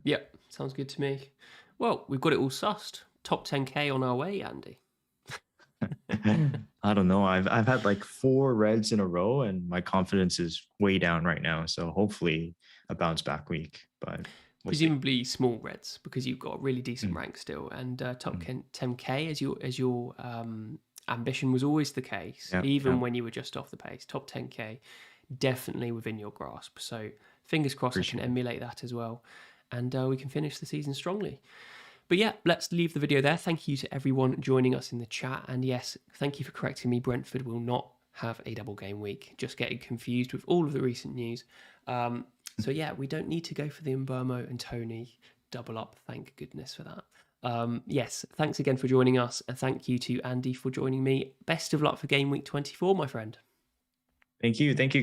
Yep, sounds good to me. Well, we've got it all sussed. Top 10k on our way, Andy. I don't know. I've had like 4 reds in a row, and my confidence is way down right now. So hopefully a bounce back week, but we'll see. Presumably small reds because you've got a really decent Mm, rank still, and top mm. 10k as your ambition was always the case, Yeah, yeah, even when you were just off the pace. Top 10k definitely within your grasp. So fingers crossed I can appreciate it. emulate that as well, and we can finish the season strongly. But yeah, let's leave the video there. Thank you to everyone joining us in the chat. And yes, thank you for correcting me. Brentford will not have a double game week. Just getting confused with all of the recent news. So yeah, we don't need to go for the Mbermo and Tony double up. Thank goodness for that. Yes, thanks again for joining us. And thank you to Andy for joining me. Best of luck for game week 24, my friend. Thank you. Thank you.